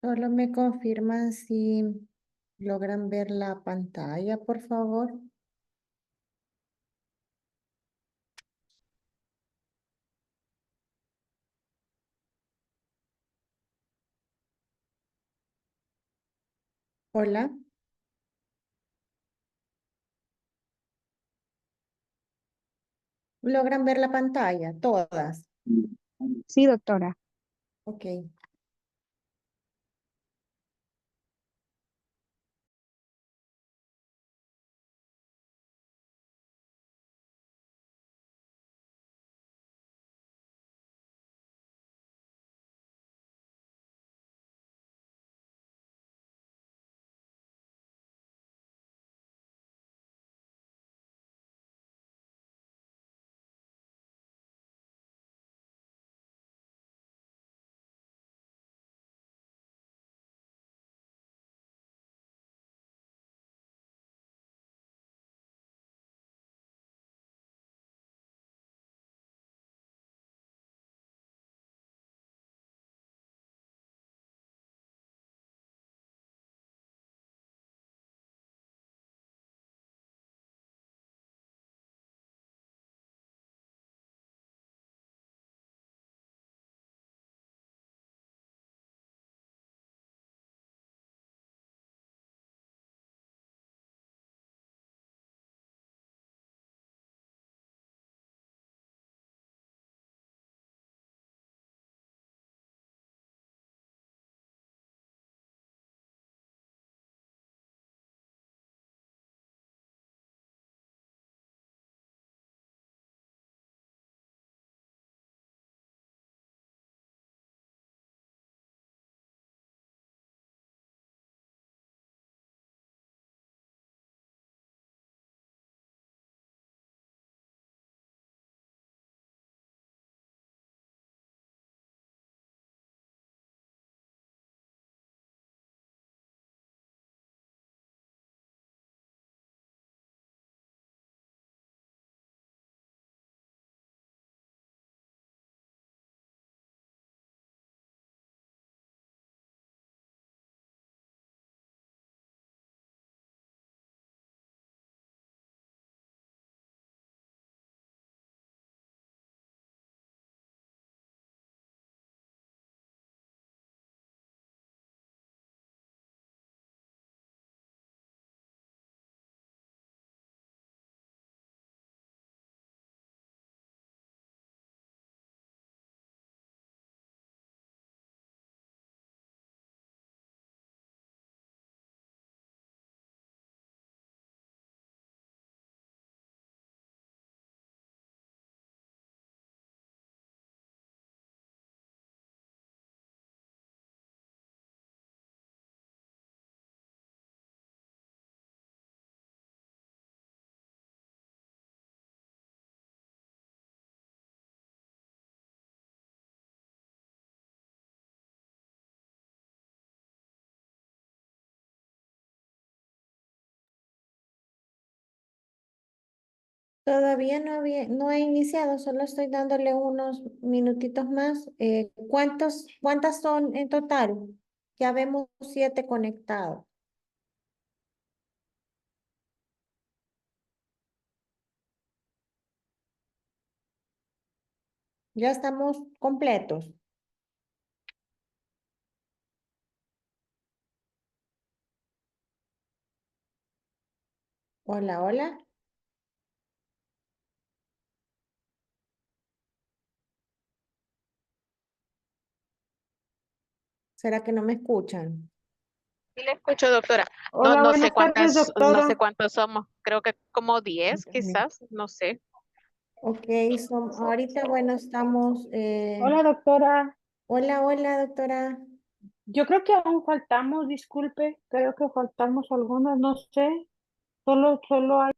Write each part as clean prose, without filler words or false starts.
Solo me confirman si logran ver la pantalla, por favor. Hola. ¿Logran ver la pantalla? Todas. Sí, doctora. Ok. Todavía no he iniciado, solo estoy dándole unos minutitos más. ¿Cuántas son en total? Ya vemos 7 conectados. Ya estamos completos. Hola, hola. ¿Será que no me escuchan? Sí le escucho, doctora. No, Hola, buenas tardes, no sé doctora. cuántos somos. Creo que como 10, quizás, no sé. Ok, ahorita, bueno, estamos. Hola, doctora. Hola, hola, doctora. Yo creo que aún faltamos, disculpe, creo que faltamos algunas, no sé. Solo hay.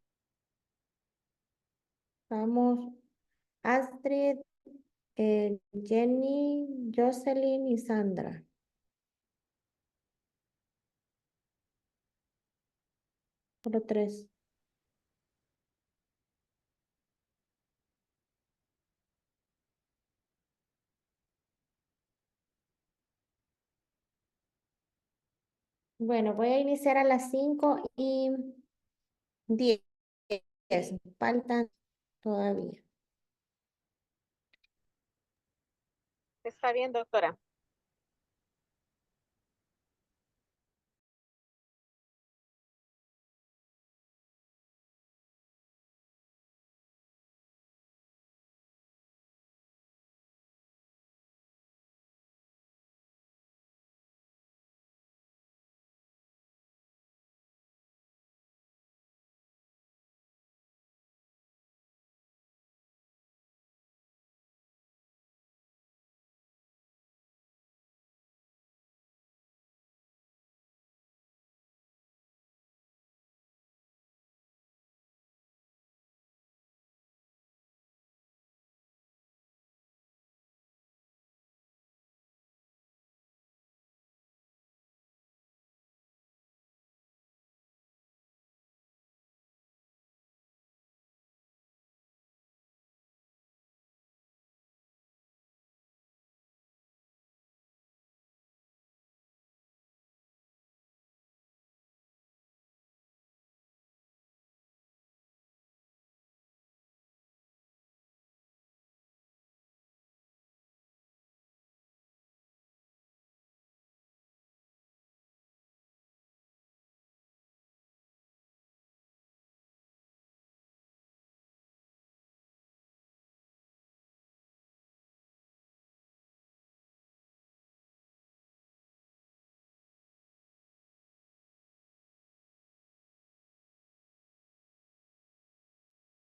Estamos Astrid, Jenny, Jocelyn y Sandra. Solo 3. Bueno, voy a iniciar a las 5:10. Faltan todavía. Está bien, doctora.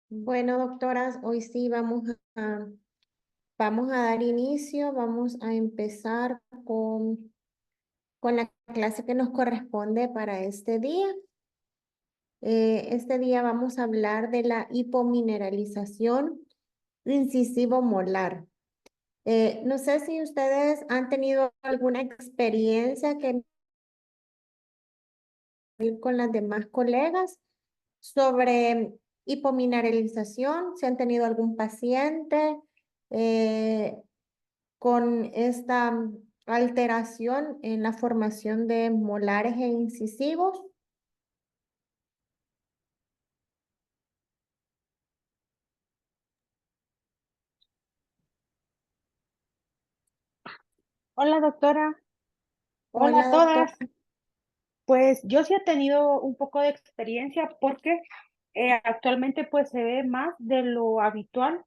Bueno, doctoras, hoy sí vamos a dar inicio, vamos a empezar con la clase que nos corresponde para este día. Este día vamos a hablar de la hipomineralización incisivo molar. No sé si ustedes han tenido alguna experiencia con las demás colegas sobre hipomineralización, si han tenido algún paciente eh, con esta alteración en la formación de molares e incisivos. Hola, doctora. Hola a Hola, doctora. todas. Pues yo sí he tenido un poco de experiencia porque actualmente pues se ve más de lo habitual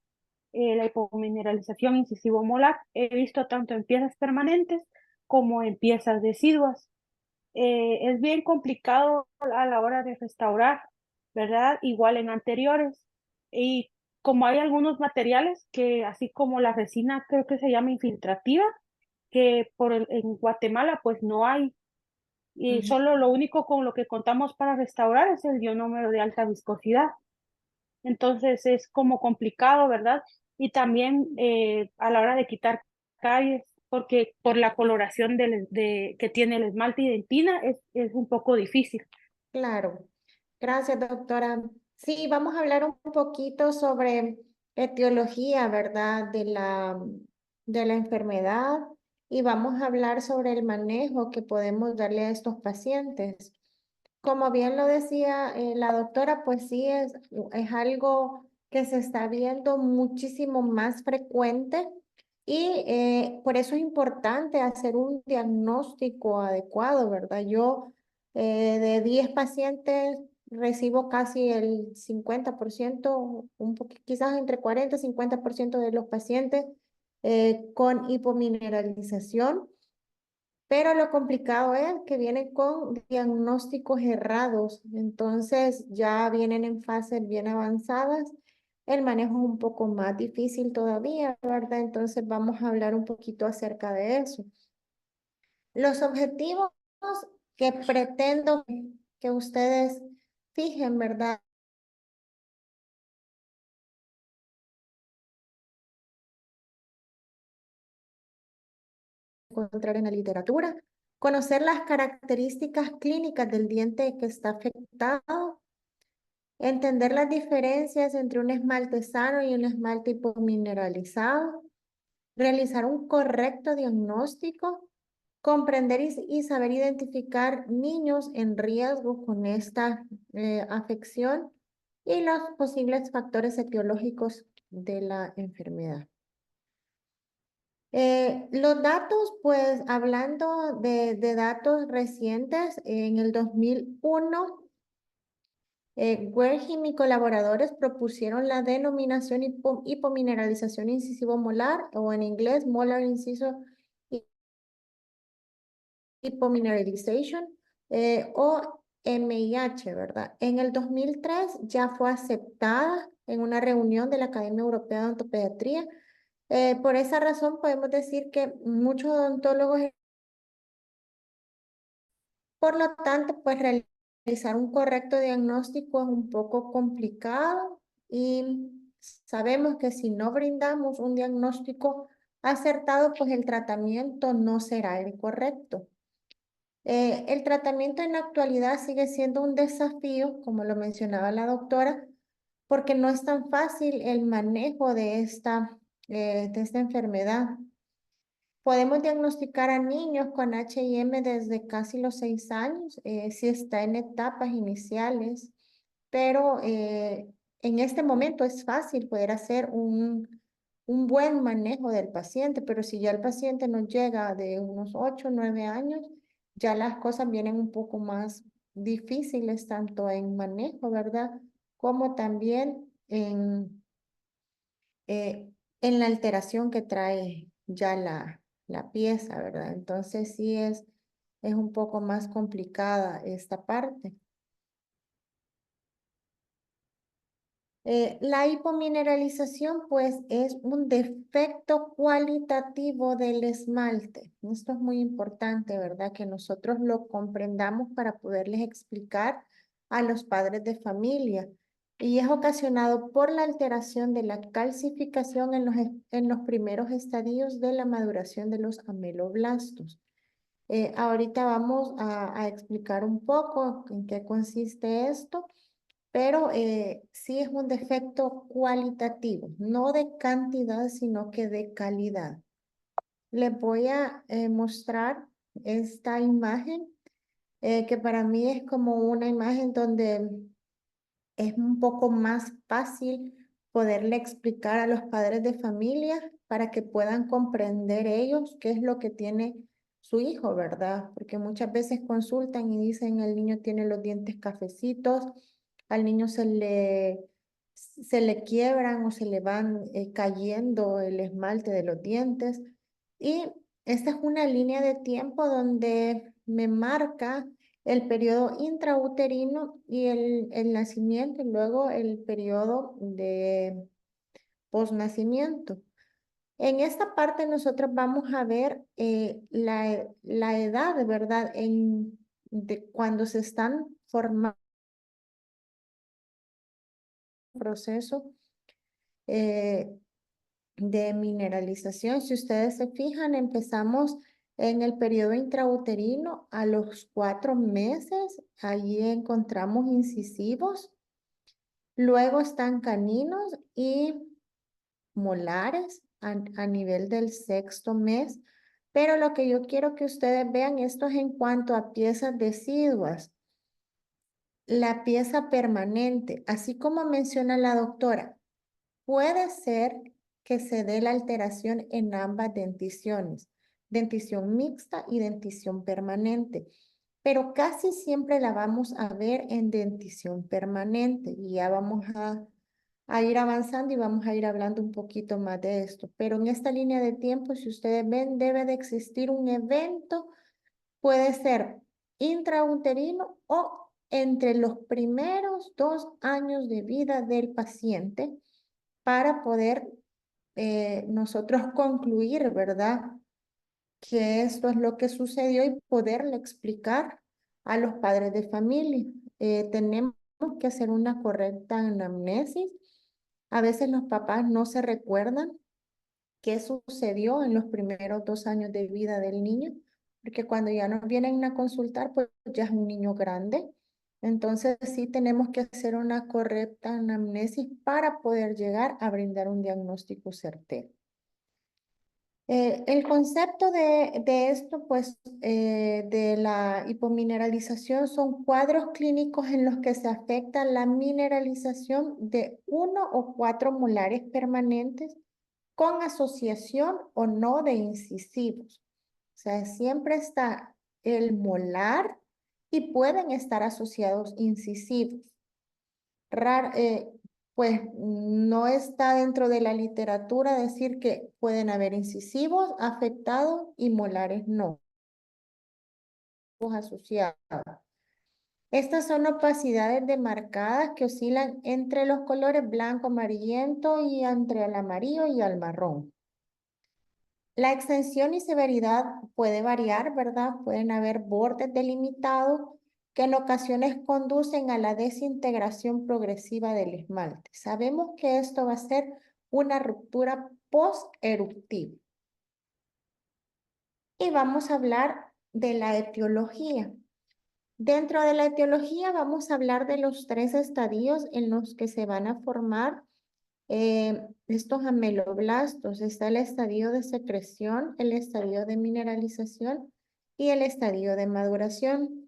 la hipomineralización incisivo molar. He visto tanto en piezas permanentes como en piezas deciduas. Es bien complicado a la hora de restaurar, ¿verdad? Igual en anteriores. Y como hay algunos materiales que, así como la resina, creo que se llama infiltrativa, que en Guatemala pues no hay. Y Ujú. solo lo único con lo que contamos para restaurar es el ionómero de alta viscosidad. Entonces es como complicado, ¿verdad? Y también a la hora de quitar calles, porque por la coloración que tiene el esmalte y dentina es un poco difícil. Claro. Gracias, doctora. Sí, vamos a hablar un poquito sobre etiología, ¿verdad? De la enfermedad y vamos a hablar sobre el manejo que podemos darle a estos pacientes. Como bien lo decía la doctora, pues sí, es algo que se está viendo muchísimo más frecuente y por eso es importante hacer un diagnóstico adecuado, ¿verdad? Yo de 10 pacientes recibo casi el 50%, quizás entre 40 y 50% de los pacientes con hipomineralización. Pero lo complicado es que vienen con diagnósticos errados, entonces ya vienen en fases bien avanzadas. El manejo es un poco más difícil todavía, ¿verdad? Entonces vamos a hablar un poquito acerca de eso. Los objetivos que pretendo que ustedes fijen, ¿verdad? Encontrar en la literatura, conocer las características clínicas del diente que está afectado, entender las diferencias entre un esmalte sano y un esmalte hipomineralizado, realizar un correcto diagnóstico comprender y saber identificar niños en riesgo con esta afección y los posibles factores etiológicos de la enfermedad. Los datos, pues hablando de datos recientes, en el 2001, Werhim y colaboradores propusieron la denominación hipomineralización incisivo molar, o en inglés molar inciso hypomineralization, o MIH, ¿verdad? En el 2003 ya fue aceptada en una reunión de la Academia Europea de Odontopediatría. Por esa razón podemos decir que muchos odontólogos, por lo tanto, pues realizar un correcto diagnóstico es un poco complicado y sabemos que si no brindamos un diagnóstico acertado, pues el tratamiento no será el correcto. El tratamiento en la actualidad sigue siendo un desafío, como lo mencionaba la doctora, porque no es tan fácil el manejo de esta enfermedad. Podemos diagnosticar a niños con HIM desde casi los 6 años, si está en etapas iniciales, pero en este momento es fácil poder hacer un buen manejo del paciente, pero si ya el paciente nos llega de unos 8 o 9 años, ya las cosas vienen un poco más difíciles, tanto en manejo, ¿verdad? Como también en la alteración que trae ya la pieza, ¿verdad? Entonces sí es un poco más complicada esta parte. La hipomineralización, pues, es un defecto cualitativo del esmalte. Esto es muy importante, ¿verdad? Que nosotros lo comprendamos para poderles explicar a los padres de familia. Y es ocasionado por la alteración de la calcificación en los primeros estadios de la maduración de los ameloblastos. Ahorita vamos a explicar un poco en qué consiste esto, pero sí es un defecto cualitativo, no de cantidad, sino que de calidad. Les voy a mostrar esta imagen, que para mí es como una imagen donde es un poco más fácil poderle explicar a los padres de familia para que puedan comprender ellos qué es lo que tiene su hijo, ¿verdad? Porque muchas veces consultan y dicen el niño tiene los dientes cafecitos, al niño se le quiebran o se le van cayendo el esmalte de los dientes. Y esta es una línea de tiempo donde me marca el periodo intrauterino y el nacimiento, y luego el periodo de posnacimiento. En esta parte nosotros vamos a ver la edad, ¿verdad? De cuando se están formando el proceso eh, de mineralización. Si ustedes se fijan, empezamos en el periodo intrauterino a los 4 meses. Allí encontramos incisivos. Luego están caninos y molares a nivel del 6.º mes. Pero lo que yo quiero que ustedes vean, esto es en cuanto a piezas deciduas. La pieza permanente, así como menciona la doctora, puede ser que se dé la alteración en ambas denticiones, dentición mixta y dentición permanente, pero casi siempre la vamos a ver en dentición permanente y ya vamos a ir avanzando y vamos a ir hablando un poquito más de esto. Pero en esta línea de tiempo, si ustedes ven, debe de existir un evento, puede ser intrauterino o entre los primeros 2 años de vida del paciente, para poder nosotros concluir, ¿verdad? Que esto es lo que sucedió y poderle explicar a los padres de familia. Tenemos que hacer una correcta anamnesis. A veces los papás no se recuerdan qué sucedió en los primeros 2 años de vida del niño, porque cuando ya nos vienen a consultar, pues ya es un niño grande. Entonces sí tenemos que hacer una correcta anamnesis para poder llegar a brindar un diagnóstico certero. El concepto de esto, pues, de la hipomineralización son cuadros clínicos en los que se afecta la mineralización de 1 o 4 molares permanentes con asociación o no de incisivos. O sea, siempre está el molar y pueden estar asociados incisivos. Pues no está dentro de la literatura decir que pueden haber incisivos afectados y molares no asociados. Estas son opacidades demarcadas que oscilan entre los colores blanco, amarillento y entre el amarillo y el marrón. La extensión y severidad puede variar, ¿verdad? Pueden haber bordes delimitados que en ocasiones conducen a la desintegración progresiva del esmalte. Sabemos que esto va a ser una ruptura post-eruptiva. Y vamos a hablar de la etiología. Dentro de la etiología vamos a hablar de los 3 estadios en los que se van a formar estos ameloblastos. Está el estadio de secreción, el estadio de mineralización y el estadio de maduración.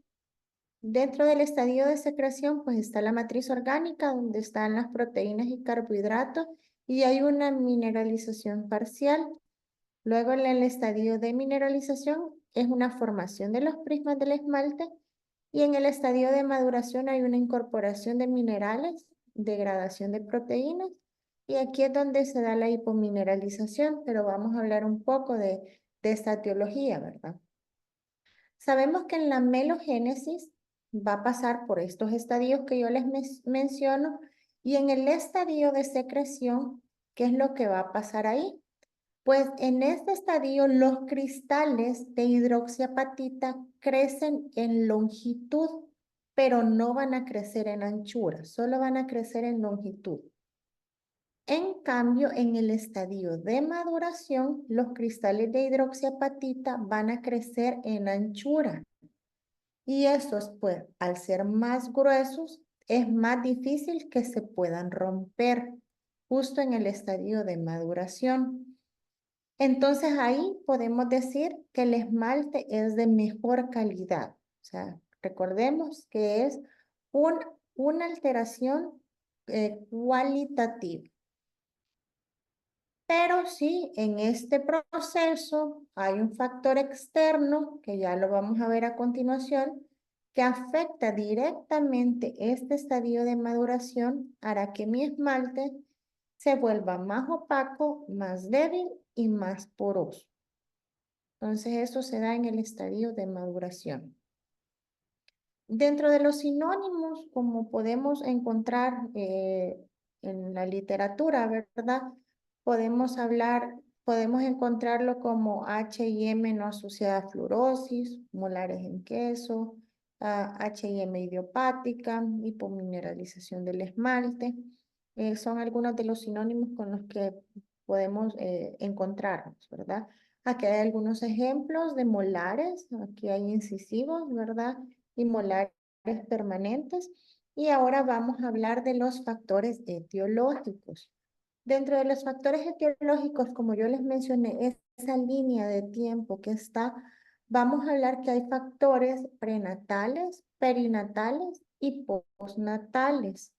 Dentro del estadio de secreción, pues está la matriz orgánica, donde están las proteínas y carbohidratos, y hay una mineralización parcial. Luego, en el estadio de mineralización, es una formación de los prismas del esmalte, y en el estadio de maduración hay una incorporación de minerales, degradación de proteínas, y aquí es donde se da la hipomineralización, pero vamos a hablar un poco de esta etiología, ¿verdad? Sabemos que en la melogénesis va a pasar por estos estadios que yo les menciono, y en el estadio de secreción, ¿qué es lo que va a pasar ahí? Pues en este estadio los cristales de hidroxiapatita crecen en longitud, pero no van a crecer en anchura, solo van a crecer en longitud. En cambio, en el estadio de maduración, los cristales de hidroxiapatita van a crecer en anchura. Y estos, pues, al ser más gruesos, es más difícil que se puedan romper justo en el estadio de maduración. Entonces ahí podemos decir que el esmalte es de mejor calidad. O sea, recordemos que es una alteración cualitativa. Pero sí, en este proceso hay un factor externo, que ya lo vamos a ver a continuación, que afecta directamente este estadio de maduración, hará que mi esmalte se vuelva más opaco, más débil y más poroso. Entonces, eso se da en el estadio de maduración. Dentro de los sinónimos, como podemos encontrar en la literatura, ¿verdad? Podemos encontrarlo como H&M no asociada a fluorosis, molares en queso, H&M idiopática, hipomineralización del esmalte. Son algunos de los sinónimos con los que podemos encontrarnos, ¿verdad? Aquí hay algunos ejemplos de molares, aquí hay incisivos, ¿verdad? Y molares permanentes. Y ahora vamos a hablar de los factores etiológicos. Dentro de los factores etiológicos, como yo les mencioné, esa línea de tiempo que está, vamos a hablar que hay factores prenatales, perinatales y postnatales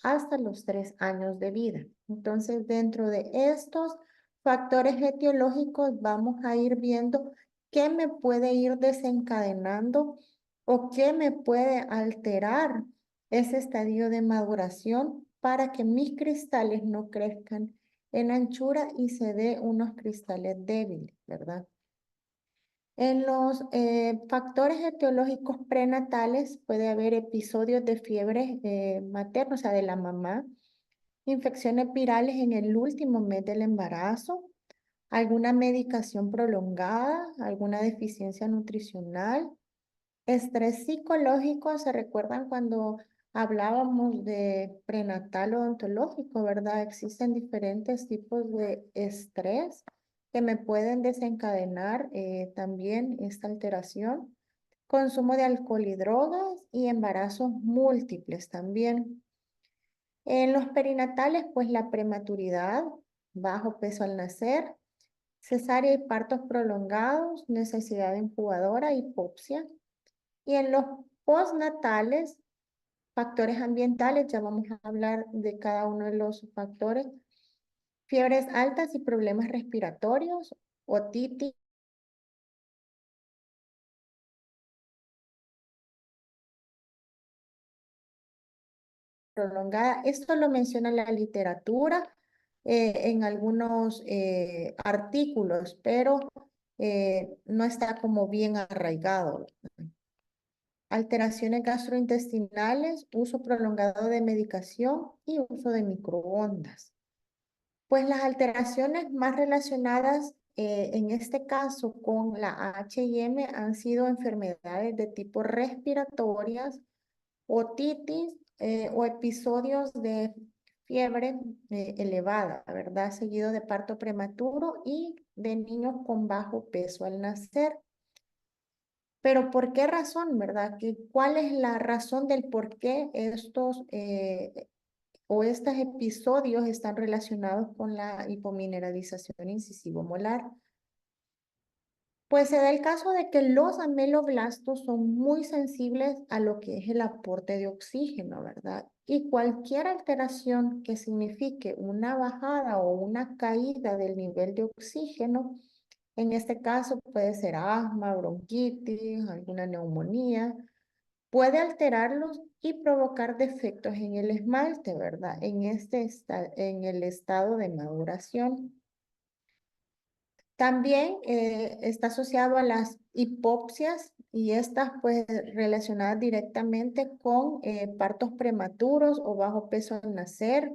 hasta los 3 años de vida. Entonces, dentro de estos factores etiológicos, vamos a ir viendo qué me puede ir desencadenando o qué me puede alterar ese estadio de maduración para que mis cristales no crezcan en anchura y se dé unos cristales débiles, ¿verdad? En los factores etiológicos prenatales puede haber episodios de fiebre materna, o sea, de la mamá, infecciones virales en el último mes del embarazo, alguna medicación prolongada, alguna deficiencia nutricional, estrés psicológico. ¿Se recuerdan cuando hablábamos de prenatal odontológico, verdad? Existen diferentes tipos de estrés que me pueden desencadenar también esta alteración. Consumo de alcohol y drogas y embarazos múltiples también. En los perinatales, pues la prematuridad, bajo peso al nacer, cesárea y partos prolongados, necesidad de incubadora, hipopsia. Y en los postnatales, factores ambientales, ya vamos a hablar de cada uno de los factores, fiebres altas y problemas respiratorios, otitis prolongada. Esto lo menciona la literatura en algunos artículos, pero no está como bien arraigado. Alteraciones gastrointestinales, uso prolongado de medicación y uso de microondas. Pues las alteraciones más relacionadas en este caso con la H&M han sido enfermedades de tipo respiratorias, otitis o episodios de fiebre elevada, ¿verdad? Seguido de parto prematuro y de niños con bajo peso al nacer. Pero ¿por qué razón, verdad? ¿Cuál es la razón del por qué estos o estos episodios están relacionados con la hipomineralización incisivo-molar? Pues se da el caso de que los ameloblastos son muy sensibles a lo que es el aporte de oxígeno, ¿verdad? Y cualquier alteración que signifique una bajada o una caída del nivel de oxígeno, en este caso puede ser asma, bronquitis, alguna neumonía, puede alterarlos y provocar defectos en el esmalte, ¿verdad? En el estado de maduración. También está asociado a las hipopsias y estas pues relacionadas directamente con partos prematuros o bajo peso al nacer,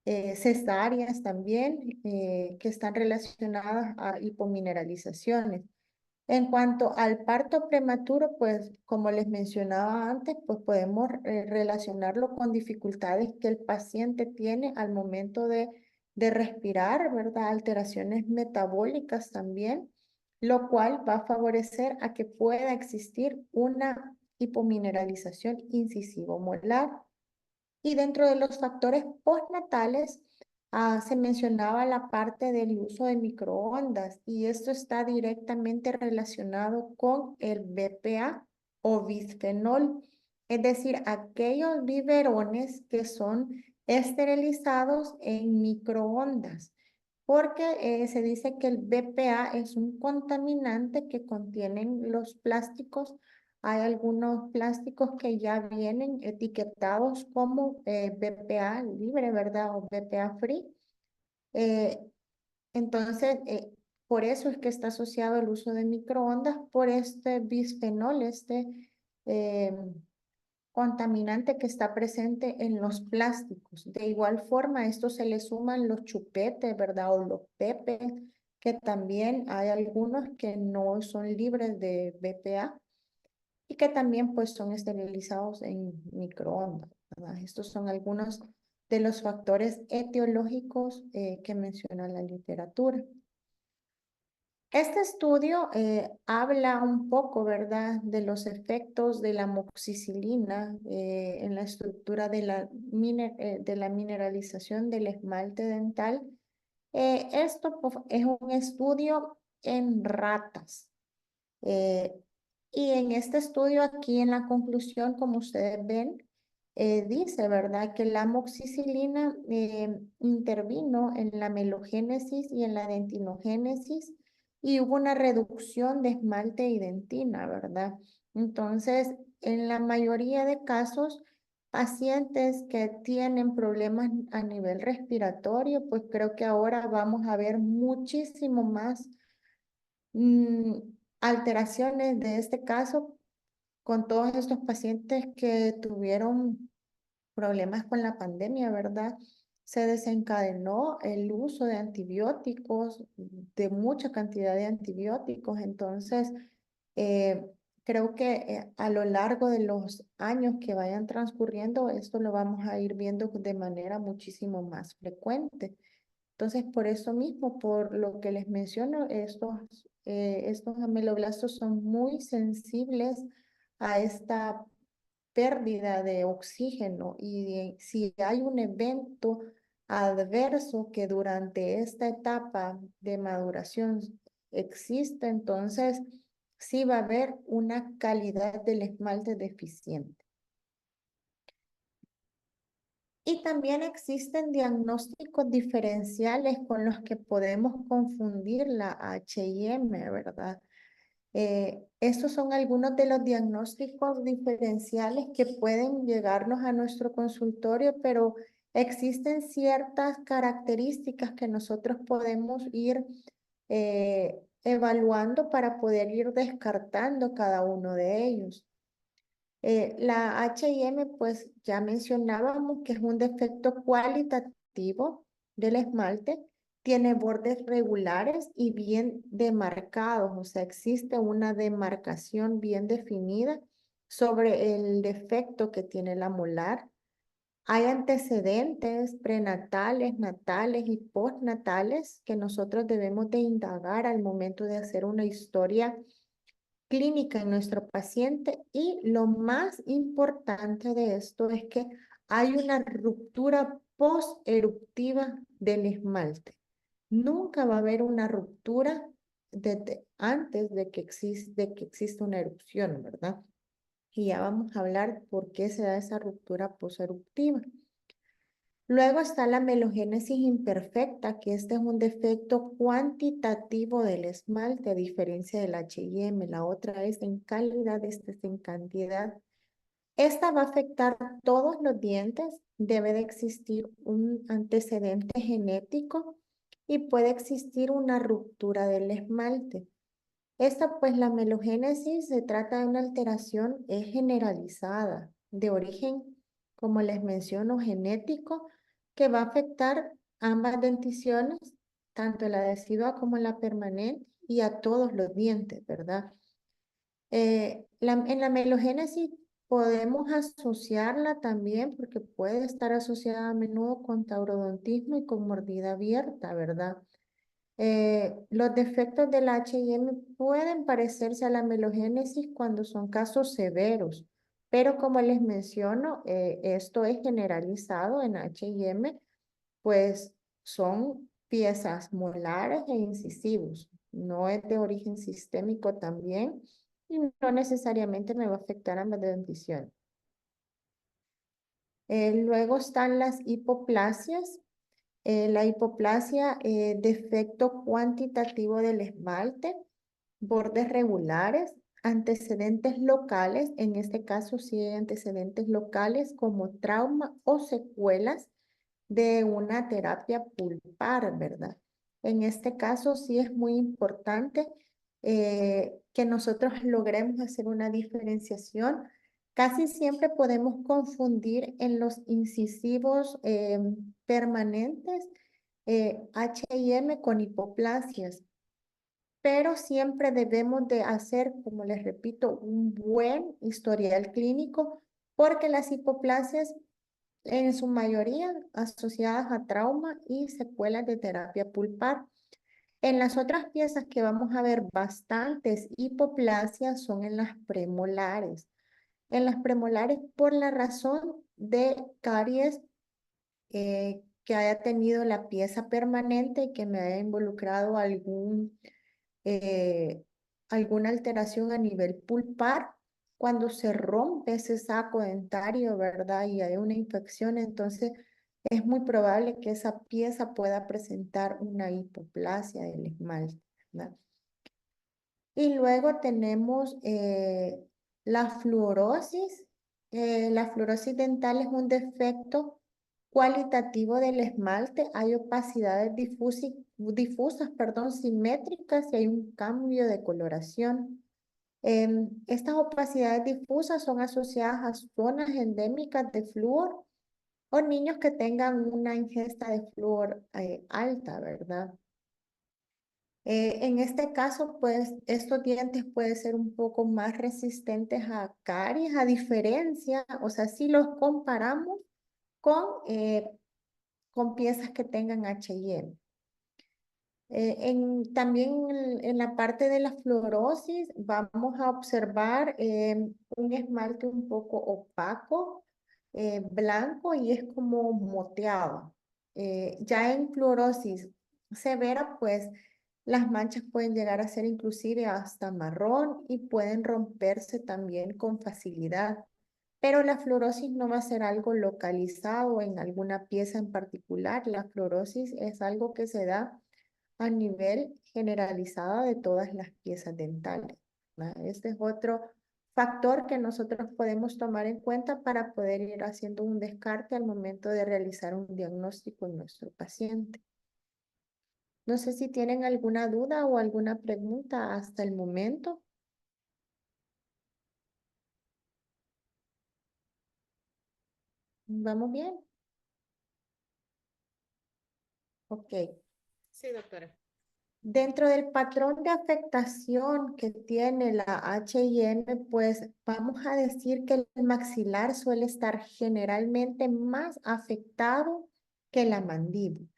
cesáreas también que están relacionadas a hipomineralizaciones. En cuanto al parto prematuro, pues como les mencionaba antes, pues podemos relacionarlo con dificultades que el paciente tiene al momento de respirar, ¿verdad? Alteraciones metabólicas también, lo cual va a favorecer a que pueda existir una hipomineralización incisivo-molar. Y dentro de los factores postnatales, se mencionaba la parte del uso de microondas y esto está directamente relacionado con el BPA o bisfenol, es decir, aquellos biberones que son esterilizados en microondas, porque se dice que el BPA es un contaminante que contienen los plásticos. Hay algunos plásticos que ya vienen etiquetados como BPA libre, ¿verdad? O BPA free. Eh, entonces, por eso es que está asociado el uso de microondas por este bisfenol, este eh, contaminante que está presente en los plásticos. De igual forma, a esto se le suman los chupetes, ¿verdad? O los pepes, que también hay algunos que no son libres de BPA y que también pues son esterilizados en microondas, ¿verdad? Estos son algunos de los factores etiológicos que menciona la literatura. Este estudio habla un poco, ¿verdad?, de los efectos de la amoxicilina en la estructura de la mineralización del esmalte dental. Esto pues, es un estudio en ratas. Eh, y en este estudio, aquí en la conclusión, como ustedes ven, dice, ¿verdad?, que la amoxicilina intervino en la melogénesis y en la dentinogénesis y hubo una reducción de esmalte y dentina, ¿verdad? Entonces, en la mayoría de casos, pacientes que tienen problemas a nivel respiratorio, pues creo que ahora vamos a ver muchísimo más mm, alteraciones de este caso con todos estos pacientes que tuvieron problemas con la pandemia, ¿verdad? Se desencadenó el uso de antibióticos, de mucha cantidad de antibióticos. Entonces, eh, creo que a lo largo de los años que vayan transcurriendo, esto lo vamos a ir viendo de manera muchísimo más frecuente. Entonces, por eso mismo, por lo que les menciono, estos ameloblastos son muy sensibles a esta pérdida de oxígeno y si hay un evento adverso que durante esta etapa de maduración existe, entonces sí va a haber una calidad del esmalte deficiente. Y también existen diagnósticos diferenciales con los que podemos confundir la H&M, ¿verdad? Estos son algunos de los diagnósticos diferenciales que pueden llegarnos a nuestro consultorio, pero existen ciertas características que nosotros podemos ir evaluando para poder ir descartando cada uno de ellos. La H&M, pues ya mencionábamos que es un defecto cualitativo del esmalte, tiene bordes regulares y bien demarcados, o sea, existe una demarcación bien definida sobre el defecto que tiene la molar. Hay antecedentes prenatales, natales y postnatales que nosotros debemos de indagar al momento de hacer una historia clínica en nuestro paciente, y lo más importante de esto es que hay una ruptura posteruptiva del esmalte. Nunca va a haber una ruptura antes de que exista una erupción, ¿verdad? Y ya vamos a hablar por qué se da esa ruptura posteruptiva. Luego está la melogénesis imperfecta, que este es un defecto cuantitativo del esmalte, a diferencia del H&M. La otra es en calidad, esta es en cantidad. Esta va a afectar todos los dientes. Debe de existir un antecedente genético y puede existir una ruptura del esmalte. Esta, pues la melogénesis se trata de una alteración generalizada de origen, como les menciono, genético, que va a afectar ambas denticiones, tanto la decidua como la permanente, y a todos los dientes, ¿verdad? En la melogénesis podemos asociarla también, porque puede estar asociada a menudo con taurodontismo y con mordida abierta, ¿verdad? Los defectos del H&M pueden parecerse a la melogénesis cuando son casos severos, pero como les menciono, esto es generalizado en H&M, pues son piezas molares e incisivos. No es de origen sistémico también y no necesariamente me va a afectar a la dentición. Luego están las hipoplasias. La hipoplasia, defecto cuantitativo del esmalte, bordes regulares, antecedentes locales, en este caso sí hay antecedentes locales como trauma o secuelas de una terapia pulpar, ¿verdad? En este caso sí es muy importante que nosotros logremos hacer una diferenciación. Casi siempre podemos confundir en los incisivos permanentes H&M con hipoplasias, pero siempre debemos de hacer, como les repito, un buen historial clínico, porque las hipoplasias en su mayoría asociadas a trauma y secuelas de terapia pulpar. En las otras piezas que vamos a ver bastantes hipoplasias son en las premolares. En las premolares por la razón de caries que haya tenido la pieza permanente y que me haya involucrado eh, alguna alteración a nivel pulpar. Cuando se rompe ese saco dentario, ¿verdad? Y hay una infección, entonces es muy probable que esa pieza pueda presentar una hipoplasia del esmalte, ¿verdad? Y luego tenemos la fluorosis. La fluorosis dental es un defecto cualitativo del esmalte. Hay opacidades difusas, perdón, simétricas, y hay un cambio de coloración. Estas opacidades difusas son asociadas a zonas endémicas de flúor o niños que tengan una ingesta de flúor alta, ¿verdad? En este caso, pues, estos dientes pueden ser un poco más resistentes a caries, a diferencia, o sea, si los comparamos con piezas que tengan H&M. También en la parte de la fluorosis vamos a observar un esmalte un poco opaco, blanco, y es como moteado. Ya en fluorosis severa, pues las manchas pueden llegar a ser inclusive hasta marrón y pueden romperse también con facilidad. Pero la fluorosis no va a ser algo localizado en alguna pieza en particular. La fluorosis es algo que se da a nivel generalizado de todas las piezas dentales, ¿verdad? Este es otro factor que nosotros podemos tomar en cuenta para poder ir haciendo un descarte al momento de realizar un diagnóstico en nuestro paciente. No sé si tienen alguna duda o alguna pregunta hasta el momento. ¿Vamos bien? Ok. Sí, doctora. Dentro del patrón de afectación que tiene la HIM, pues vamos a decir que el maxilar suele estar generalmente más afectado que la mandíbula.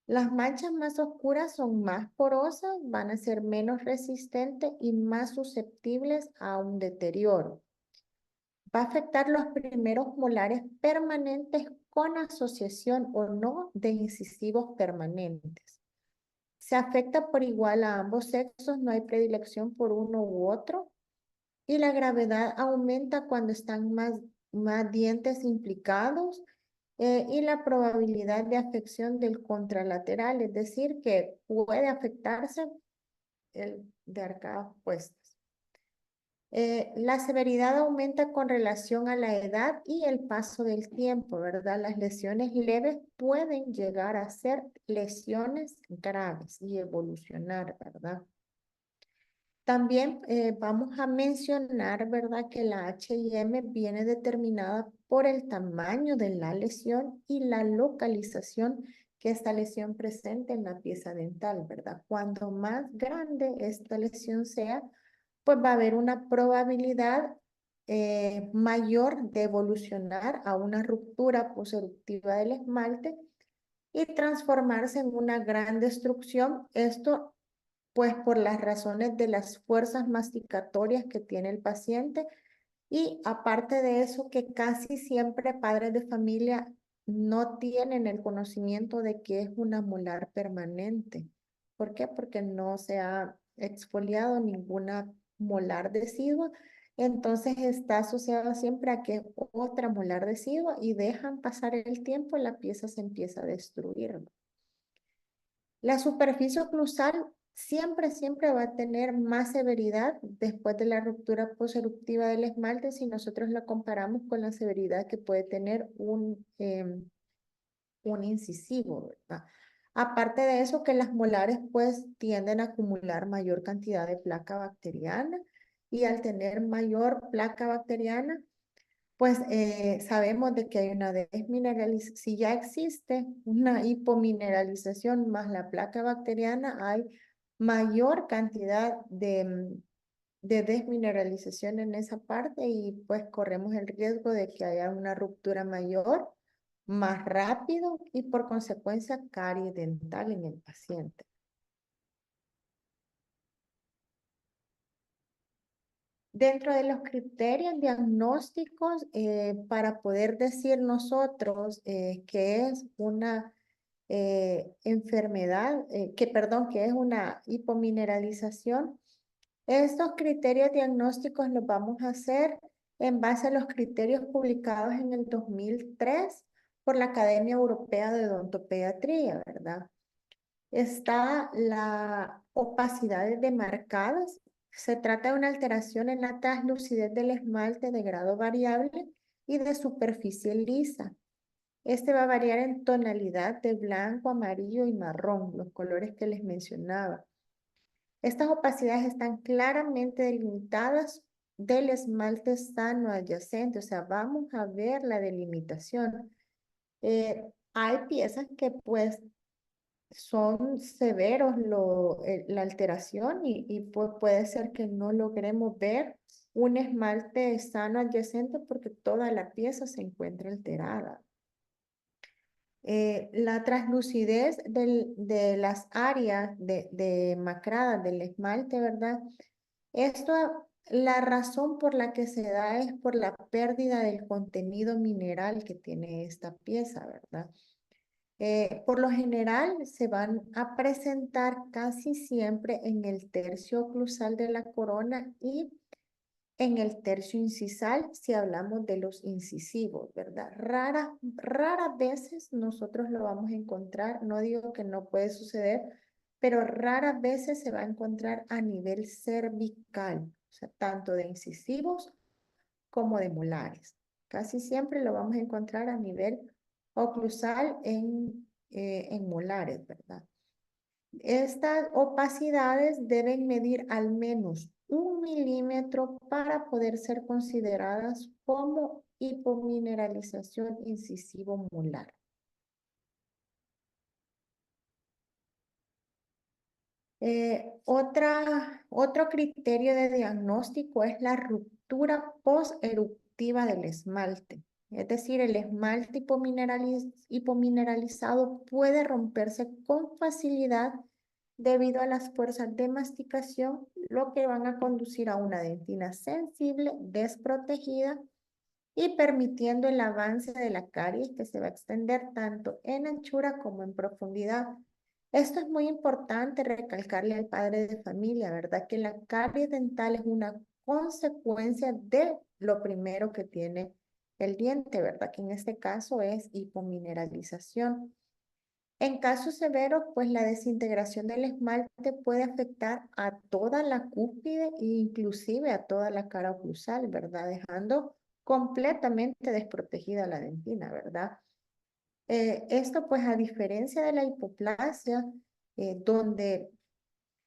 Las manchas más oscuras son más porosas, van a ser menos resistentes y más susceptibles a un deterioro. Va a afectar los primeros molares permanentes con asociación o no de incisivos permanentes. Se afecta por igual a ambos sexos, no hay predilección por uno u otro. Y la gravedad aumenta cuando están más dientes implicados y la probabilidad de afección del contralateral, es decir, que puede afectarse el de arcadas opuestas. La severidad aumenta con relación a la edad y el paso del tiempo, ¿verdad? Las lesiones leves pueden llegar a ser lesiones graves y evolucionar, ¿verdad? También vamos a mencionar, ¿verdad? Que la HIM viene determinada por el tamaño de la lesión y la localización que esta lesión presente en la pieza dental, ¿verdad? Cuando más grande esta lesión sea, pues va a haber una probabilidad mayor de evolucionar a una ruptura poseruptiva del esmalte y transformarse en una gran destrucción. Esto pues por las razones de las fuerzas masticatorias que tiene el paciente y aparte de eso que casi siempre padres de familia no tienen el conocimiento de que es una molar permanente. ¿Por qué? Porque no se ha exfoliado ninguna molar decidua, entonces está asociado siempre a que otra molar decidua y dejan pasar el tiempo y la pieza se empieza a destruir. La superficie oclusal siempre va a tener más severidad después de la ruptura poseruptiva del esmalte si nosotros la comparamos con la severidad que puede tener un incisivo, ¿verdad? Aparte de eso, que las molares pues tienden a acumular mayor cantidad de placa bacteriana y al tener mayor placa bacteriana, pues sabemos de que hay una desmineralización. Si ya existe una hipomineralización más la placa bacteriana, hay mayor cantidad de desmineralización en esa parte y pues corremos el riesgo de que haya una ruptura mayor, más rápido y por consecuencia caries dental en el paciente. Dentro de los criterios diagnósticos, para poder decir nosotros que es una enfermedad, que es una hipomineralización, estos criterios diagnósticos los vamos a hacer en base a los criterios publicados en el 2003 por la Academia Europea de Odontopediatría, ¿verdad? Está la opacidad demarcadas. Se trata de una alteración en la translucidez del esmalte de grado variable y de superficie lisa. Este va a variar en tonalidad de blanco, amarillo y marrón, los colores que les mencionaba. Estas opacidades están claramente delimitadas del esmalte sano adyacente, o sea, vamos a ver la delimitación. Hay piezas que pues son severos la alteración y puede ser que no logremos ver un esmalte sano adyacente porque toda la pieza se encuentra alterada. La translucidez de las áreas de macradas del esmalte, ¿verdad? Esto, la razón por la que se da es por la pérdida del contenido mineral que tiene esta pieza, ¿verdad? Por lo general se van a presentar casi siempre en el tercio oclusal de la corona y en el tercio incisal si hablamos de los incisivos, ¿verdad? Raras veces nosotros lo vamos a encontrar, no digo que no puede suceder, pero raras veces se va a encontrar a nivel cervical, o sea, tanto de incisivos como de molares. Casi siempre lo vamos a encontrar a nivel oclusal en molares, ¿verdad? Estas opacidades deben medir al menos 1 milímetro para poder ser consideradas como hipomineralización incisivo molar. Otro criterio de diagnóstico es la ruptura posteruptiva del esmalte. Es decir, el esmalte hipomineralizado puede romperse con facilidad debido a las fuerzas de masticación, lo que van a conducir a una dentina sensible, desprotegida y permitiendo el avance de la caries que se va a extender tanto en anchura como en profundidad. Esto es muy importante recalcarle al padre de familia, ¿verdad? Que la caries dental es una consecuencia de lo primero que tiene el diente, ¿verdad? Que en este caso es hipomineralización. En casos severos, pues la desintegración del esmalte puede afectar a toda la cúspide e inclusive a toda la cara oclusal, ¿verdad? Dejando completamente desprotegida la dentina, ¿verdad? Esto pues a diferencia de la hipoplasia, donde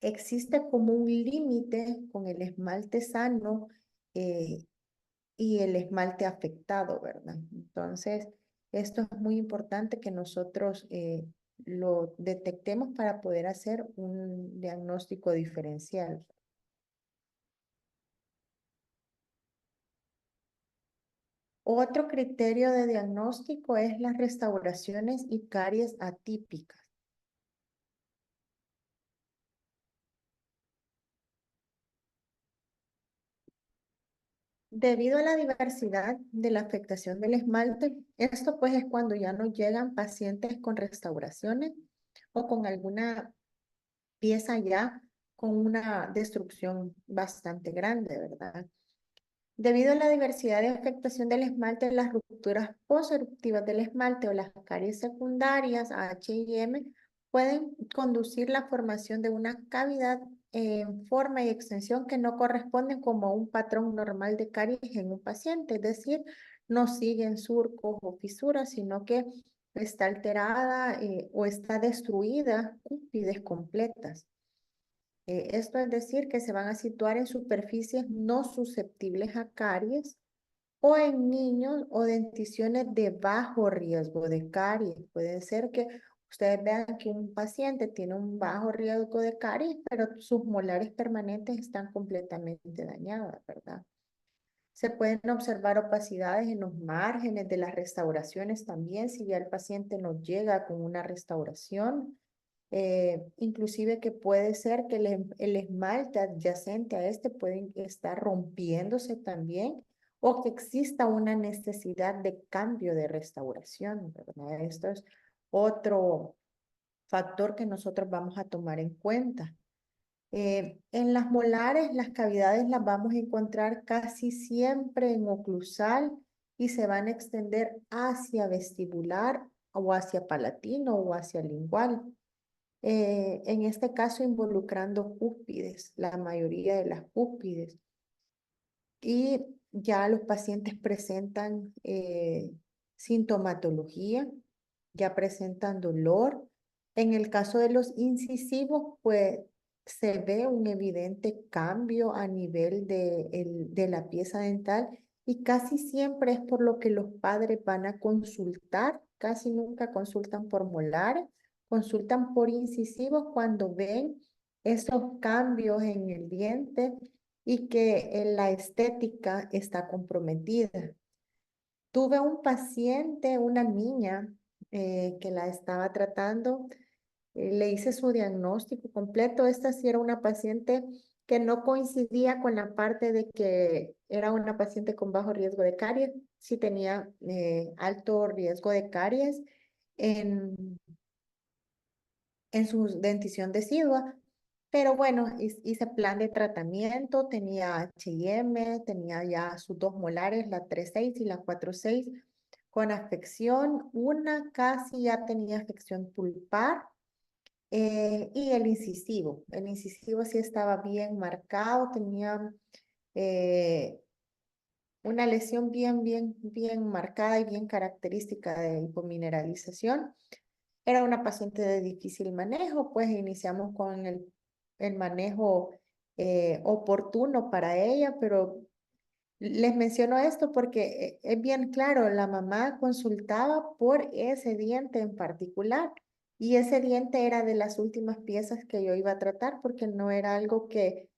existe como un límite con el esmalte sano eh, y el esmalte afectado, ¿verdad? Entonces, esto es muy importante que nosotros lo detectemos para poder hacer un diagnóstico diferencial. Otro criterio de diagnóstico es las restauraciones y caries atípicas. Debido a la diversidad de la afectación del esmalte, esto pues es cuando ya nos llegan pacientes con restauraciones o con alguna pieza ya con una destrucción bastante grande, ¿verdad? Debido a la diversidad de afectación del esmalte, las rupturas posteruptivas del esmalte o las caries secundarias H y M pueden conducir la formación de una cavidad en forma y extensión que no corresponden como a un patrón normal de caries en un paciente, es decir, no siguen surcos o fisuras, sino que está alterada o está destruida cúspides completas. Esto es decir que se van a situar en superficies no susceptibles a caries o en niños o denticiones de bajo riesgo de caries. Puede ser que ustedes vean que un paciente tiene un bajo riesgo de caries, pero sus molares permanentes están completamente dañadas, ¿verdad? Se pueden observar opacidades en los márgenes de las restauraciones también, si ya el paciente no llega con una restauración. Inclusive que puede ser que el esmalte adyacente a este puede estar rompiéndose también o que exista una necesidad de cambio de restauración, ¿verdad? Esto es otro factor que nosotros vamos a tomar en cuenta. En las molares, las cavidades las vamos a encontrar casi siempre en oclusal y se van a extender hacia vestibular o hacia palatino o hacia lingual. En este caso involucrando cúspides, la mayoría de las cúspides. Y ya los pacientes presentan sintomatología, ya presentan dolor. En el caso de los incisivos, pues se ve un evidente cambio a nivel de la pieza dental y casi siempre es por lo que los padres van a consultar, casi nunca consultan por molares, consultan por incisivos cuando ven esos cambios en el diente y que la estética está comprometida. Tuve un paciente, una niña que la estaba tratando, le hice su diagnóstico completo. Esta sí era una paciente que no coincidía con la parte de que era una paciente con bajo riesgo de caries, sí tenía alto riesgo de caries en, en su dentición decidua. Pero bueno, hice plan de tratamiento, tenía H&M, tenía ya sus dos molares, la 3.6 y la 4.6, con afección. Una casi ya tenía afección pulpar. Y el incisivo sí estaba bien marcado, tenía eh, una lesión bien marcada y bien característica de hipomineralización. Era una paciente de difícil manejo, pues iniciamos con el manejo oportuno para ella, pero les menciono esto porque es bien claro, la mamá consultaba por ese diente en particular y ese diente era de las últimas piezas que yo iba a tratar porque no era algo que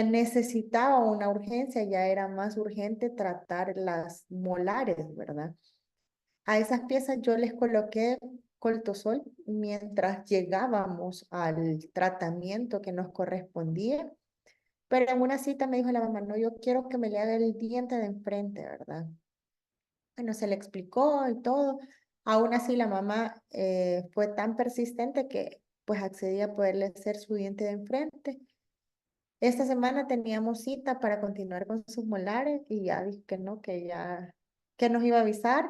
necesitaba una urgencia, ya era más urgente tratar las molares, ¿verdad? A esas piezas yo les coloqué coltosol mientras llegábamos al tratamiento que nos correspondía, pero en una cita me dijo la mamá, no, yo quiero que me le haga el diente de enfrente, ¿verdad? Bueno, se le explicó y todo. Aún así la mamá fue tan persistente que pues accedí a poderle hacer su diente de enfrente. Esta semana teníamos cita para continuar con sus molares y ya dije que no, que nos iba a avisar,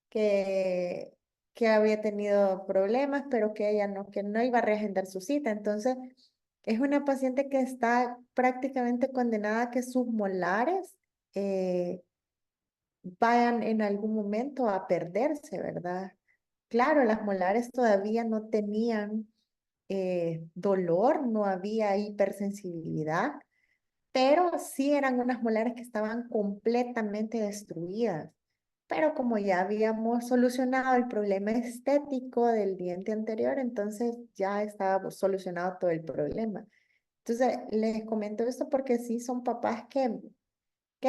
que, que había tenido problemas, pero que ella no, que no iba a reagendar su cita. Entonces, es una paciente que está prácticamente condenada a que sus molares eh, vayan en algún momento a perderse, ¿verdad? Claro, las molares todavía no tenían dolor, no había hipersensibilidad, pero sí eran unas molares que estaban completamente destruidas. Pero como ya habíamos solucionado el problema estético del diente anterior, entonces ya estaba solucionado todo el problema. Entonces, les comento esto porque sí son papás que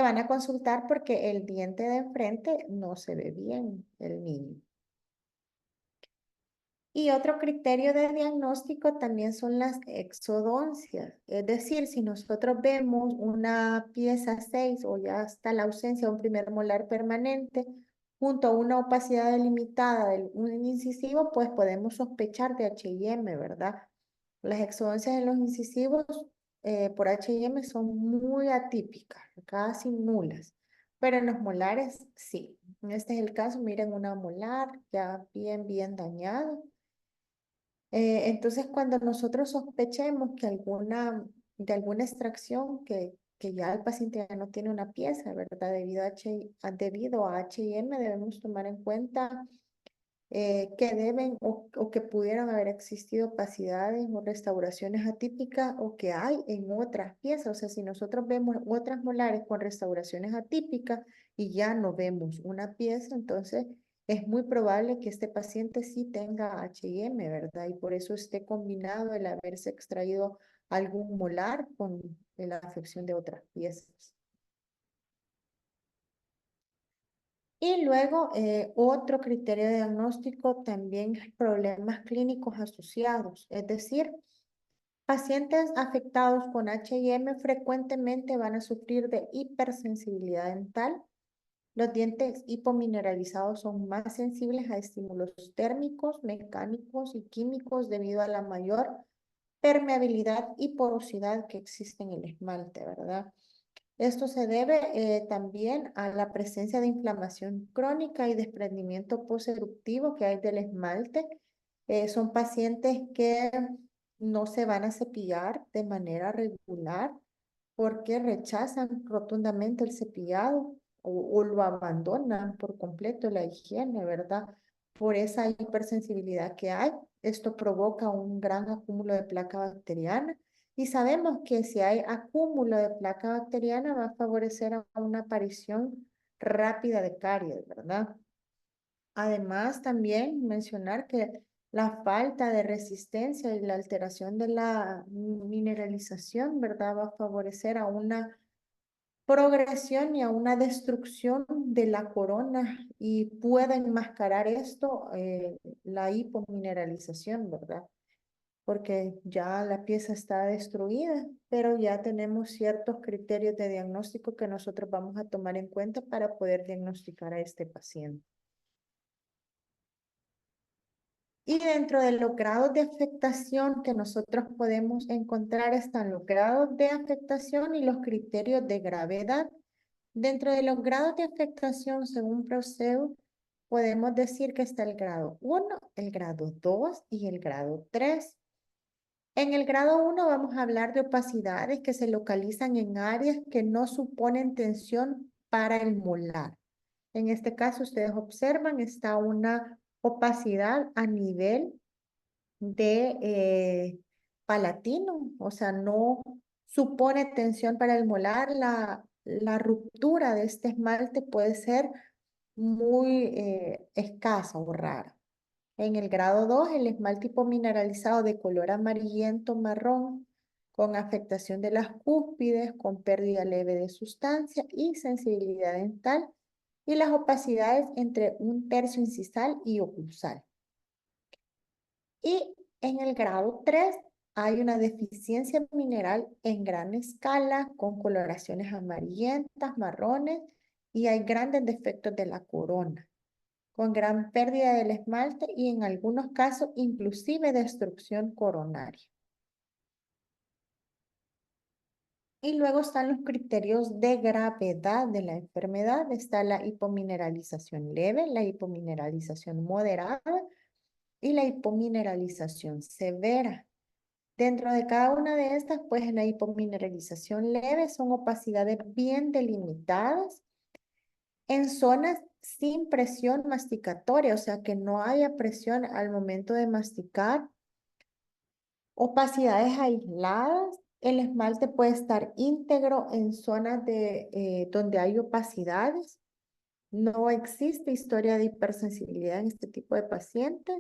van a consultar porque el diente de enfrente no se ve bien, el niño. Y otro criterio de diagnóstico también son las exodoncias. Es decir, si nosotros vemos una pieza 6 o ya está la ausencia de un primer molar permanente junto a una opacidad delimitada de un incisivo, pues podemos sospechar de H&M, ¿verdad? Las exodoncias en los incisivos por H&M son muy atípicas, casi nulas, pero en los molares sí. Este es el caso, miren una molar ya bien dañada. Entonces, cuando nosotros sospechemos que de alguna extracción que ya el paciente ya no tiene una pieza, ¿verdad? Debido a H&M, debemos tomar en cuenta que deben o que pudieran haber existido opacidades o restauraciones atípicas o que hay en otras piezas. O sea, si nosotros vemos otras molares con restauraciones atípicas y ya no vemos una pieza, entonces es muy probable que este paciente sí tenga H&M, ¿verdad? Y por eso esté combinado el haberse extraído algún molar con la afección de otras piezas. Y luego, otro criterio de diagnóstico también es problemas clínicos asociados, es decir, pacientes afectados con H&M frecuentemente van a sufrir de hipersensibilidad dental. Los dientes hipomineralizados son más sensibles a estímulos térmicos, mecánicos y químicos debido a la mayor permeabilidad y porosidad que existe en el esmalte, ¿verdad? Esto se debe también a la presencia de inflamación crónica y desprendimiento posteruptivo que hay del esmalte. Son pacientes que no se van a cepillar de manera regular porque rechazan rotundamente el cepillado o lo abandonan por completo la higiene, ¿verdad? Por esa hipersensibilidad que hay. Esto provoca un gran acúmulo de placa bacteriana y sabemos que si hay acúmulo de placa bacteriana va a favorecer a una aparición rápida de caries, ¿verdad? Además, también mencionar que la falta de resistencia y la alteración de la mineralización, ¿verdad? Va a favorecer a una progresión y a una destrucción de la corona y puede enmascarar esto, la hipomineralización, ¿verdad? Porque ya la pieza está destruida, pero ya tenemos ciertos criterios de diagnóstico que nosotros vamos a tomar en cuenta para poder diagnosticar a este paciente. Y dentro de los grados de afectación que nosotros podemos encontrar están los grados de afectación y los criterios de gravedad. Dentro de los grados de afectación, según Proceu, podemos decir que está el grado 1, el grado 2 y el grado 3. En el grado 1 vamos a hablar de opacidades que se localizan en áreas que no suponen tensión para el molar. En este caso, ustedes observan, está una opacidad a nivel de palatino, o sea, no supone tensión para el molar. La ruptura de este esmalte puede ser muy escasa o rara. En el grado 2, el esmalte hipomineralizado de color amarillento marrón, con afectación de las cúspides, con pérdida leve de sustancia y sensibilidad dental, y las opacidades entre un tercio incisal y oclusal. Y en el grado 3 hay una deficiencia mineral en gran escala, con coloraciones amarillentas, marrones, y hay grandes defectos de la corona, con gran pérdida del esmalte y en algunos casos inclusive destrucción coronaria. Y luego están los criterios de gravedad de la enfermedad. Está la hipomineralización leve, la hipomineralización moderada y la hipomineralización severa. Dentro de cada una de estas, pues en la hipomineralización leve son opacidades bien delimitadas en zonas sin presión masticatoria, o sea que no haya presión al momento de masticar. Opacidades aisladas, el esmalte puede estar íntegro en zonas donde hay opacidades. No existe historia de hipersensibilidad en este tipo de pacientes.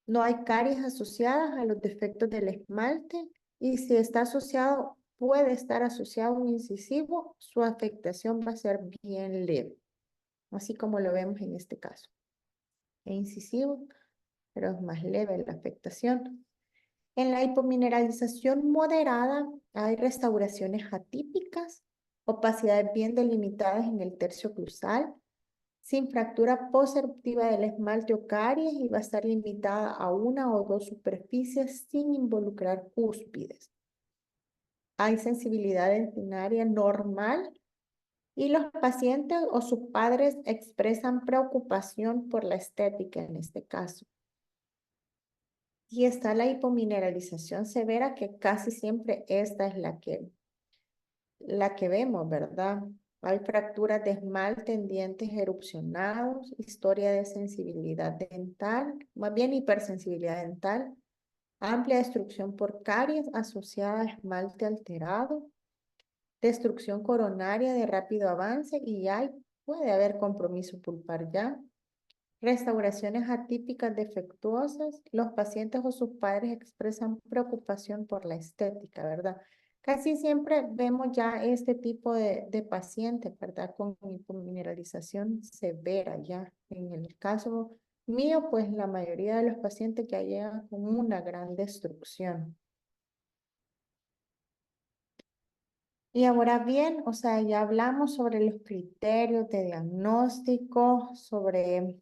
No hay caries asociadas a los defectos del esmalte y si está asociado, puede estar asociado a un incisivo, su afectación va a ser bien leve, así como lo vemos en este caso. Es incisivo, pero es más leve la afectación. En la hipomineralización moderada hay restauraciones atípicas, opacidades bien delimitadas en el tercio oclusal, sin fractura poseruptiva del esmalte o caries y va a estar limitada a una o dos superficies sin involucrar cúspides. Hay sensibilidad dentinaria normal y los pacientes o sus padres expresan preocupación por la estética en este caso. Y está la hipomineralización severa, que casi siempre esta es la que vemos, ¿verdad? Hay fracturas de esmalte en dientes erupcionados, historia de sensibilidad dental, más bien hipersensibilidad dental, amplia destrucción por caries asociada a esmalte alterado, destrucción coronaria de rápido avance y puede haber compromiso pulpar ya. Restauraciones atípicas defectuosas, los pacientes o sus padres expresan preocupación por la estética, ¿verdad? Casi siempre vemos ya este tipo de pacientes, ¿verdad? Con hipomineralización severa ya. En el caso mío, pues la mayoría de los pacientes ya llegan con una gran destrucción. Y ahora bien, o sea, ya hablamos sobre los criterios de diagnóstico, sobre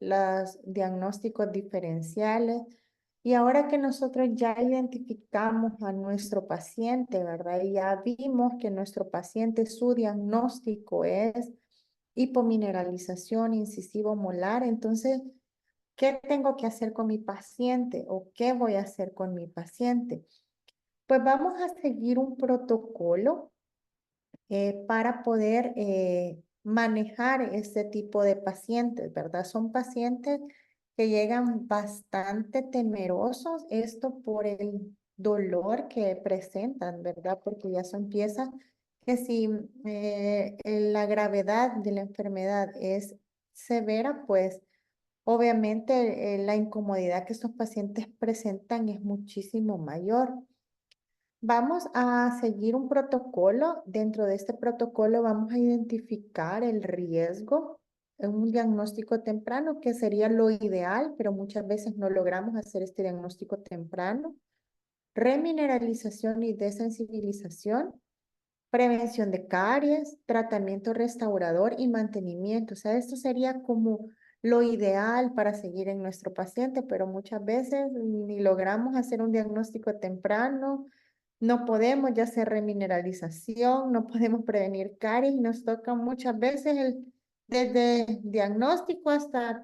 los diagnósticos diferenciales. Y ahora que nosotros ya identificamos a nuestro paciente, ¿verdad? Y ya vimos que nuestro paciente, su diagnóstico es hipomineralización incisivo molar. Entonces, ¿qué tengo que hacer con mi paciente o qué voy a hacer con mi paciente? Pues vamos a seguir un protocolo para poder manejar este tipo de pacientes, ¿verdad? Son pacientes que llegan bastante temerosos, esto por el dolor que presentan, ¿verdad? Porque ya se empieza que si la gravedad de la enfermedad es severa, pues obviamente la incomodidad que estos pacientes presentan es muchísimo mayor. Vamos a seguir un protocolo. Dentro de este protocolo vamos a identificar el riesgo en un diagnóstico temprano, que sería lo ideal, pero muchas veces no logramos hacer este diagnóstico temprano. Remineralización y desensibilización, prevención de caries, tratamiento restaurador y mantenimiento. O sea, esto sería como lo ideal para seguir en nuestro paciente, pero muchas veces ni logramos hacer un diagnóstico temprano, no podemos ya hacer remineralización, no podemos prevenir caries, nos toca muchas veces desde diagnóstico hasta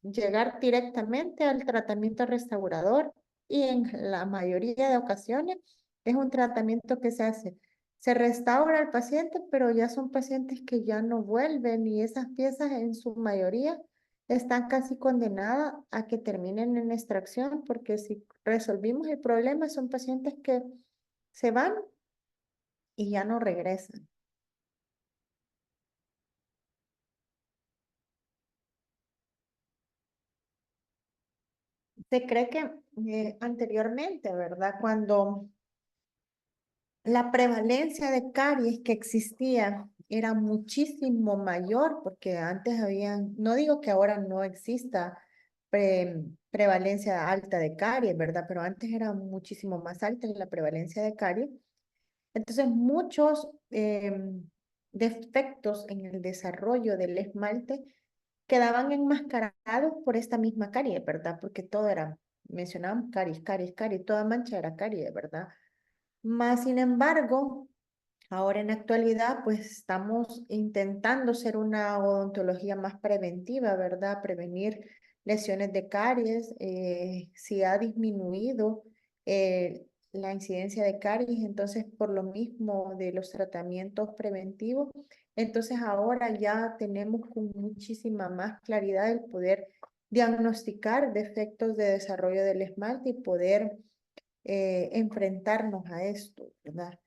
llegar directamente al tratamiento restaurador y en la mayoría de ocasiones es un tratamiento que se hace. Se restaura al paciente, pero ya son pacientes que ya no vuelven y esas piezas en su mayoría están casi condenadas a que terminen en extracción, porque si resolvimos el problema son pacientes que se van y ya no regresan. Se cree que anteriormente, ¿verdad? Cuando la prevalencia de caries que existía era muchísimo mayor, porque antes habían, no digo que ahora no exista prevalencia alta de caries, ¿verdad? Pero antes era muchísimo más alta la prevalencia de caries. Entonces, muchos defectos en el desarrollo del esmalte quedaban enmascarados por esta misma carie, ¿verdad? Porque todo era, mencionábamos caries, caries, caries, toda mancha era carie, ¿verdad? Más sin embargo, ahora en la actualidad, pues estamos intentando ser una odontología más preventiva, ¿verdad? Prevenir lesiones de caries. Si ha disminuido la incidencia de caries, entonces por lo mismo de los tratamientos preventivos, entonces ahora ya tenemos con muchísima más claridad el poder diagnosticar defectos de desarrollo del esmalte y poder enfrentarnos a esto, ¿verdad?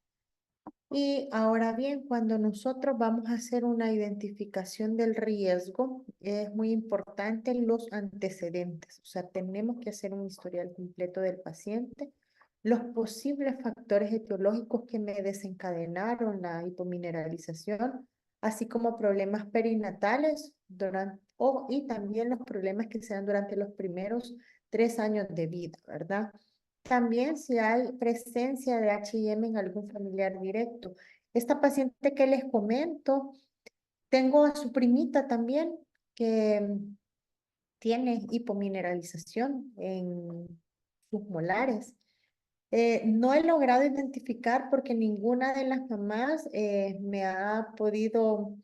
Y ahora bien, cuando nosotros vamos a hacer una identificación del riesgo, es muy importante los antecedentes. O sea, tenemos que hacer un historial completo del paciente, los posibles factores etiológicos que me desencadenaron la hipomineralización, así como problemas perinatales y también los problemas que se dan durante los primeros 3 años de vida, ¿verdad? También si hay presencia de H&M en algún familiar directo. Esta paciente que les comento, tengo a su primita también que tiene hipomineralización en sus molares. No he logrado identificar porque ninguna de las mamás me ha podido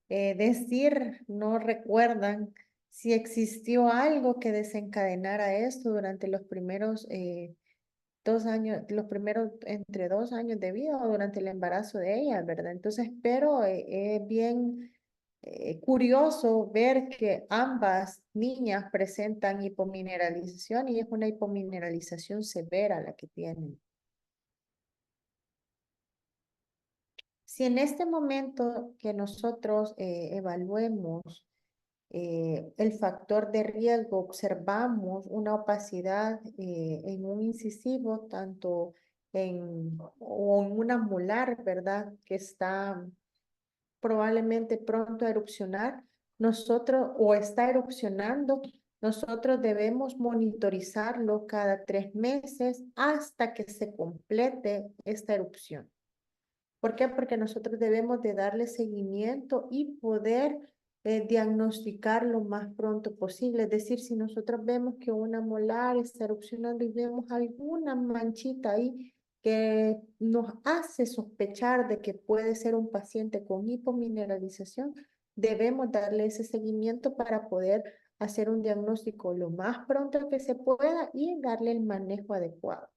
decir, no recuerdan si existió algo que desencadenara esto durante los primeros 2 años, los primeros entre 2 años de vida o durante el embarazo de ella, ¿verdad? Entonces, pero es bien curioso ver que ambas niñas presentan hipomineralización y es una hipomineralización severa la que tienen. Si en este momento que nosotros evaluemos el factor de riesgo, observamos una opacidad en un incisivo, tanto o en una molar, ¿verdad? Que está probablemente pronto a erupcionar, nosotros, o está erupcionando, nosotros debemos monitorizarlo cada 3 meses hasta que se complete esta erupción. ¿Por qué? Porque nosotros debemos de darle seguimiento y poder diagnosticar lo más pronto posible. Es decir, si nosotros vemos que una molar está erupcionando y vemos alguna manchita ahí que nos hace sospechar de que puede ser un paciente con hipomineralización, debemos darle ese seguimiento para poder hacer un diagnóstico lo más pronto que se pueda y darle el manejo adecuado.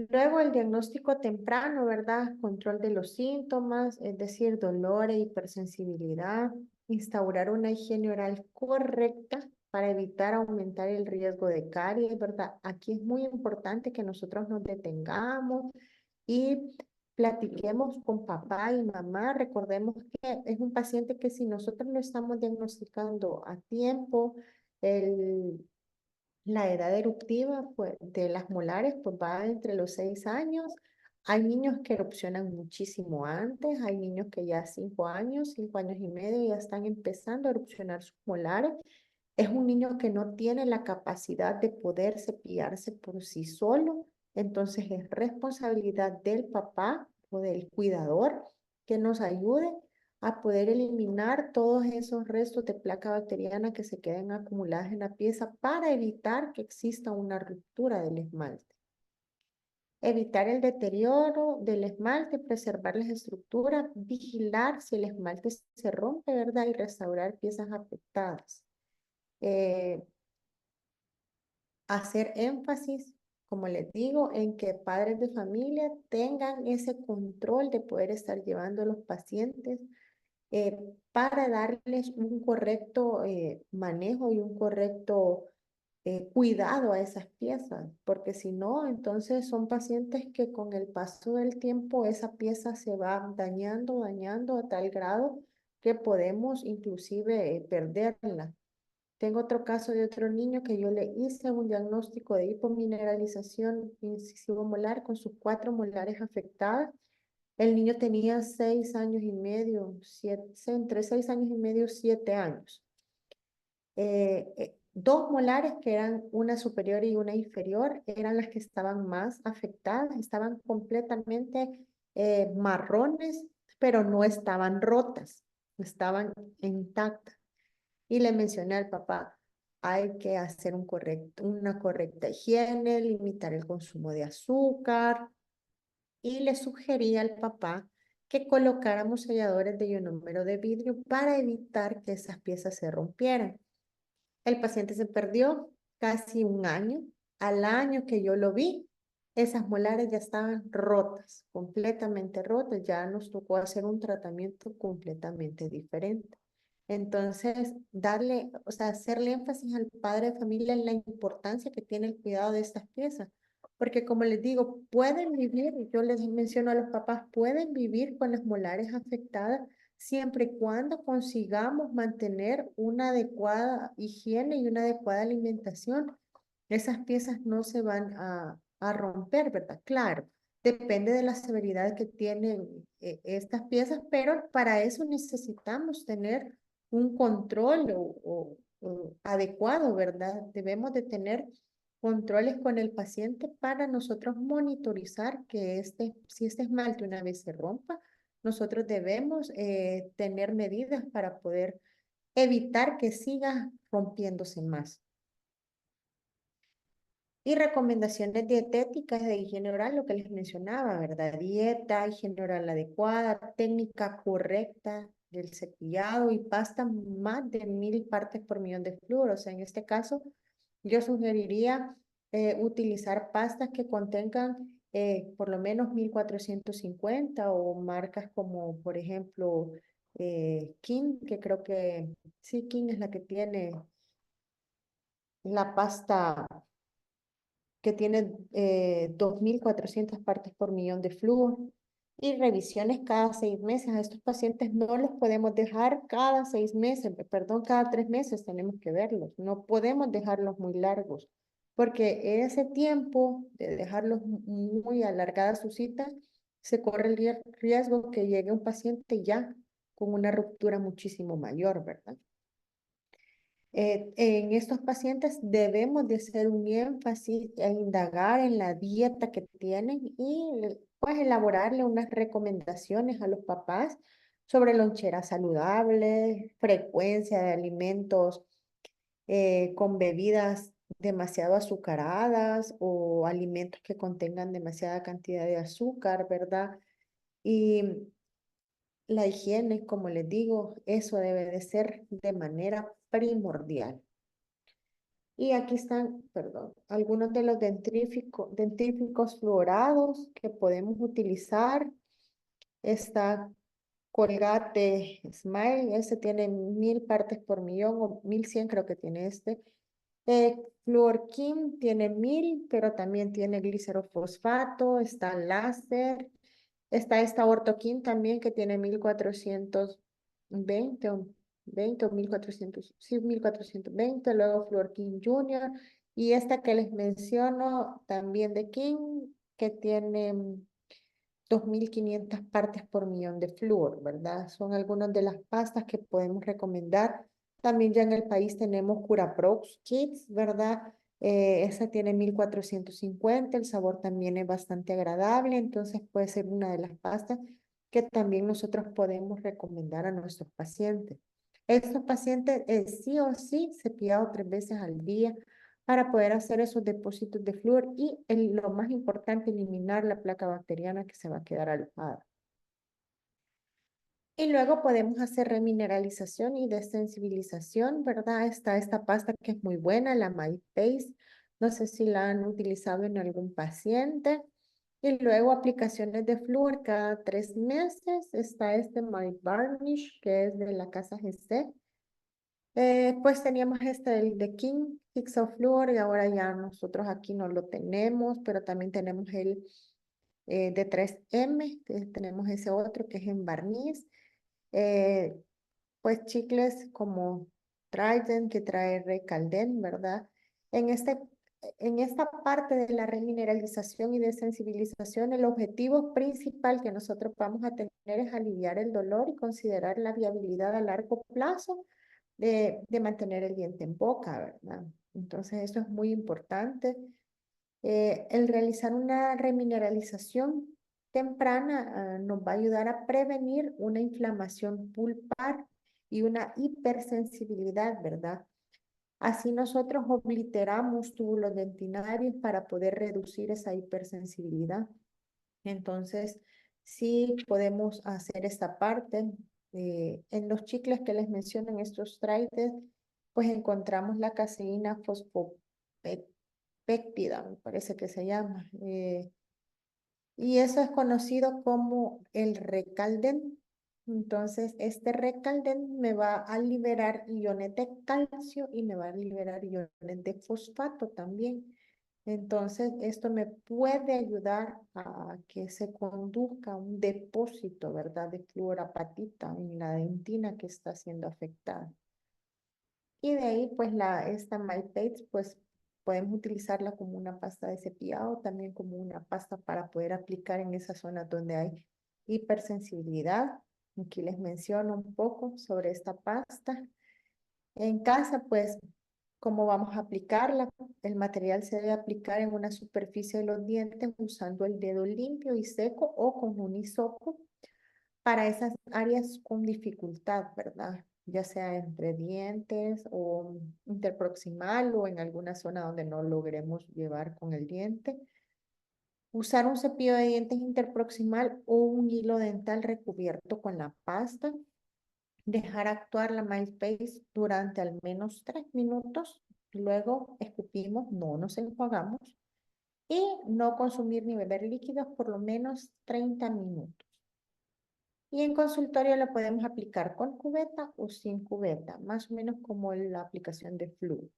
Luego el diagnóstico temprano, ¿verdad? Control de los síntomas, es decir, dolor e hipersensibilidad, instaurar una higiene oral correcta para evitar aumentar el riesgo de caries, ¿verdad? Aquí es muy importante que nosotros nos detengamos y platiquemos con papá y mamá. Recordemos que es un paciente que si nosotros lo estamos diagnosticando a tiempo, la edad eruptiva pues, de las molares pues, va entre los 6 años. Hay niños que erupcionan muchísimo antes, hay niños que ya 5 años, 5 años y medio ya están empezando a erupcionar sus molares. Es un niño que no tiene la capacidad de poder cepillarse por sí solo, entonces es responsabilidad del papá o del cuidador que nos ayude a poder eliminar todos esos restos de placa bacteriana que se queden acumuladas en la pieza para evitar que exista una ruptura del esmalte. Evitar el deterioro del esmalte, preservar las estructuras, vigilar si el esmalte se rompe, ¿verdad? Y restaurar piezas afectadas. Hacer énfasis, como les digo, en que padres de familia tengan ese control de poder estar llevando a los pacientes para darles un correcto manejo y un correcto cuidado a esas piezas, porque si no, entonces son pacientes que con el paso del tiempo esa pieza se va dañando a tal grado que podemos inclusive perderla. Tengo otro caso de otro niño que yo le hice un diagnóstico de hipomineralización incisivo molar con sus 4 molares afectadas. El niño tenía 6 años y medio, entre 6 años y medio, 7 años. 2 molares, que eran una superior y una inferior, eran las que estaban más afectadas, estaban completamente marrones, pero no estaban rotas, estaban intactas. Y le mencioné al papá, hay que hacer una correcta higiene, limitar el consumo de azúcar. Y le sugerí al papá que colocáramos selladores de ionómero de vidrio para evitar que esas piezas se rompieran. El paciente se perdió casi un año. Al año que yo lo vi, esas molares ya estaban rotas, completamente rotas. Ya nos tocó hacer un tratamiento completamente diferente. Entonces, o sea, hacerle énfasis al padre de familia en la importancia que tiene el cuidado de estas piezas. Porque como les digo, pueden vivir, yo les menciono a los papás, pueden vivir con las molares afectadas siempre y cuando consigamos mantener una adecuada higiene y una adecuada alimentación. Esas piezas no se van a romper, ¿verdad? Claro, depende de la severidad que tienen estas piezas, pero para eso necesitamos tener un control o adecuado, ¿verdad? Debemos de tener controles con el paciente para nosotros monitorizar que si este esmalte una vez se rompa, nosotros debemos tener medidas para poder evitar que siga rompiéndose más. Y recomendaciones dietéticas de higiene oral, lo que les mencionaba, ¿verdad? Dieta, higiene oral adecuada, técnica correcta del cepillado y pasta más de 1000 partes por millón de flúor. O sea, en este caso, yo sugeriría utilizar pastas que contengan por lo menos 1450 o marcas como, por ejemplo, King, que creo que sí, King es la que tiene la pasta que tiene 2400 partes por millón de flúor y revisiones cada 6 meses. A estos pacientes no los podemos dejar cada 6 meses, perdón, cada 3 meses tenemos que verlos. No podemos dejarlos muy largos, porque ese tiempo de dejarlos muy alargada su cita, se corre el riesgo que llegue un paciente ya con una ruptura muchísimo mayor, ¿verdad? En estos pacientes debemos de hacer un énfasis e indagar en la dieta que tienen y pues elaborarle unas recomendaciones a los papás sobre lonchera saludable, frecuencia de alimentos con bebidas demasiado azucaradas o alimentos que contengan demasiada cantidad de azúcar, ¿verdad? Y la higiene, como les digo, eso debe de ser de manera primordial. Y aquí están, perdón, algunos de los dentífricos fluorados que podemos utilizar. Está Colgate Smile, ese tiene 1000 partes por millón o 1100 creo que tiene este. Fluorkin tiene 1000, pero también tiene glicerofosfato, está láser, está esta Ortokin también que tiene 1420 o 20 o 1400, sí, 1420, luego Fluorkin Junior y esta que les menciono también de King que tiene 2500 partes por millón de flúor, ¿verdad? Son algunas de las pastas que podemos recomendar. También ya en el país tenemos Curaprox Kids, ¿verdad? Esa tiene 1450, el sabor también es bastante agradable, entonces puede ser una de las pastas que también nosotros podemos recomendar a nuestros pacientes. Estos pacientes sí o sí cepillado 3 veces al día para poder hacer esos depósitos de flúor y lo más importante, eliminar la placa bacteriana que se va a quedar alojada. Y luego podemos hacer remineralización y desensibilización, ¿verdad? Está esta pasta que es muy buena, la MyPaste. No sé si la han utilizado en algún paciente. Y luego aplicaciones de flúor cada 3 meses. Está este My Varnish, que es de la casa GC. Pues teníamos este el de King, Fluor, y ahora ya nosotros aquí no lo tenemos, pero también tenemos el de 3M, que tenemos ese otro que es en barniz. Eh, pues chicles como Trident, que trae Recalden, ¿verdad? En este, en esta parte de la remineralización y desensibilización, el objetivo principal que nosotros vamos a tener es aliviar el dolor y considerar la viabilidad a largo plazo de mantener el diente en boca, ¿verdad? Entonces, eso es muy importante. El realizar una remineralización temprana nos va a ayudar a prevenir una inflamación pulpar y una hipersensibilidad, ¿verdad? Así nosotros obliteramos túbulos dentinarios para poder reducir esa hipersensibilidad. Entonces, sí podemos hacer esta parte. En los chicles que les mencionan, estos traites, pues encontramos la caseína fosfopéptida, me parece que se llama. Y eso es conocido como el Recalden. Entonces, este Recalden me va a liberar iones de calcio y me va a liberar iones de fosfato también. Entonces, esto me puede ayudar a que se conduzca un depósito, ¿verdad?, de fluorapatita en la dentina que está siendo afectada. Y de ahí, pues, esta MyPaste, pues, podemos utilizarla como una pasta de cepillado, también como una pasta para poder aplicar en esas zonas donde hay hipersensibilidad. Aquí les menciono un poco sobre esta pasta. En casa, pues, ¿cómo vamos a aplicarla? El material se debe aplicar en una superficie de los dientes usando el dedo limpio y seco o con un hisopo para esas áreas con dificultad, ¿verdad? Ya sea entre dientes o interproximal o en alguna zona donde no logremos llevar con el diente. Usar un cepillo de dientes interproximal o un hilo dental recubierto con la pasta. Dejar actuar la MySpace durante al menos 3 minutos. Luego escupimos, no nos enjuagamos. Y no consumir ni beber líquidos por lo menos 30 minutos. Y en consultorio lo podemos aplicar con cubeta o sin cubeta, más o menos como la aplicación de flujo.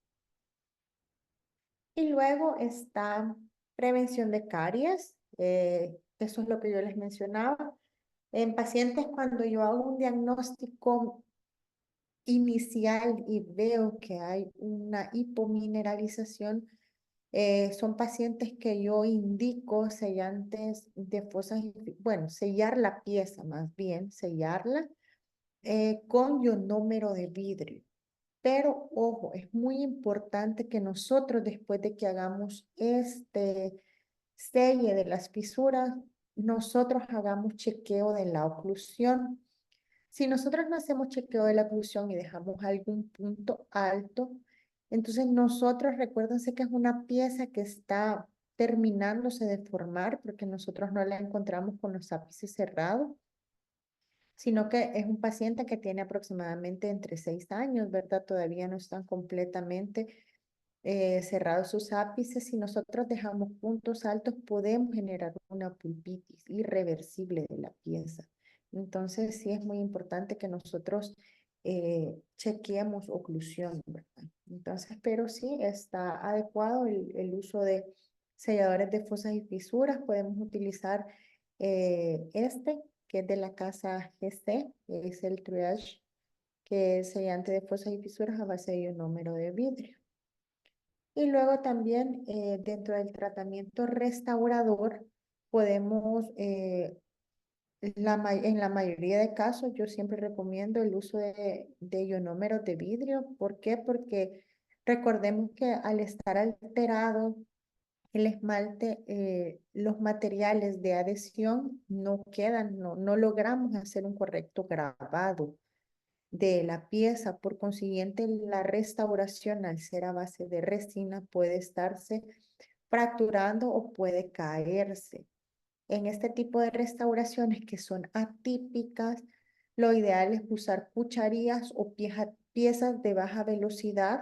Y luego está prevención de caries. Eso es lo que yo les mencionaba. En pacientes, cuando yo hago un diagnóstico inicial y veo que hay una hipomineralización, son pacientes que yo indico sellantes de fosas, bueno, sellar la pieza más bien, sellarla con ionómero de vidrio. Pero ojo, es muy importante que nosotros después de que hagamos este selle de las fisuras, nosotros hagamos chequeo de la oclusión. Si nosotros no hacemos chequeo de la oclusión y dejamos algún punto alto, entonces nosotros, recuérdense que es una pieza que está terminándose de formar porque nosotros no la encontramos con los ápices cerrados, sino que es un paciente que tiene aproximadamente entre 6 años, ¿verdad? Todavía no están completamente cerrados sus ápices. Si nosotros dejamos puntos altos, podemos generar una pulpitis irreversible de la pieza. Entonces, sí es muy importante que nosotros chequeemos oclusión, ¿verdad? Entonces, pero sí está adecuado el uso de selladores de fosas y fisuras. Podemos utilizar que es de la casa GC, es el Triage, que es sellante de fosas y fisuras a base de ionómero de vidrio. Y luego también dentro del tratamiento restaurador podemos, en la mayoría de casos, yo siempre recomiendo el uso de ionómeros de vidrio. ¿Por qué? Porque recordemos que al estar alterado el esmalte, los materiales de adhesión no quedan, no logramos hacer un correcto grabado de la pieza. Por consiguiente, la restauración, al ser a base de resina, puede estarse fracturando o puede caerse. En este tipo de restauraciones que son atípicas, lo ideal es usar cucharillas o piezas de baja velocidad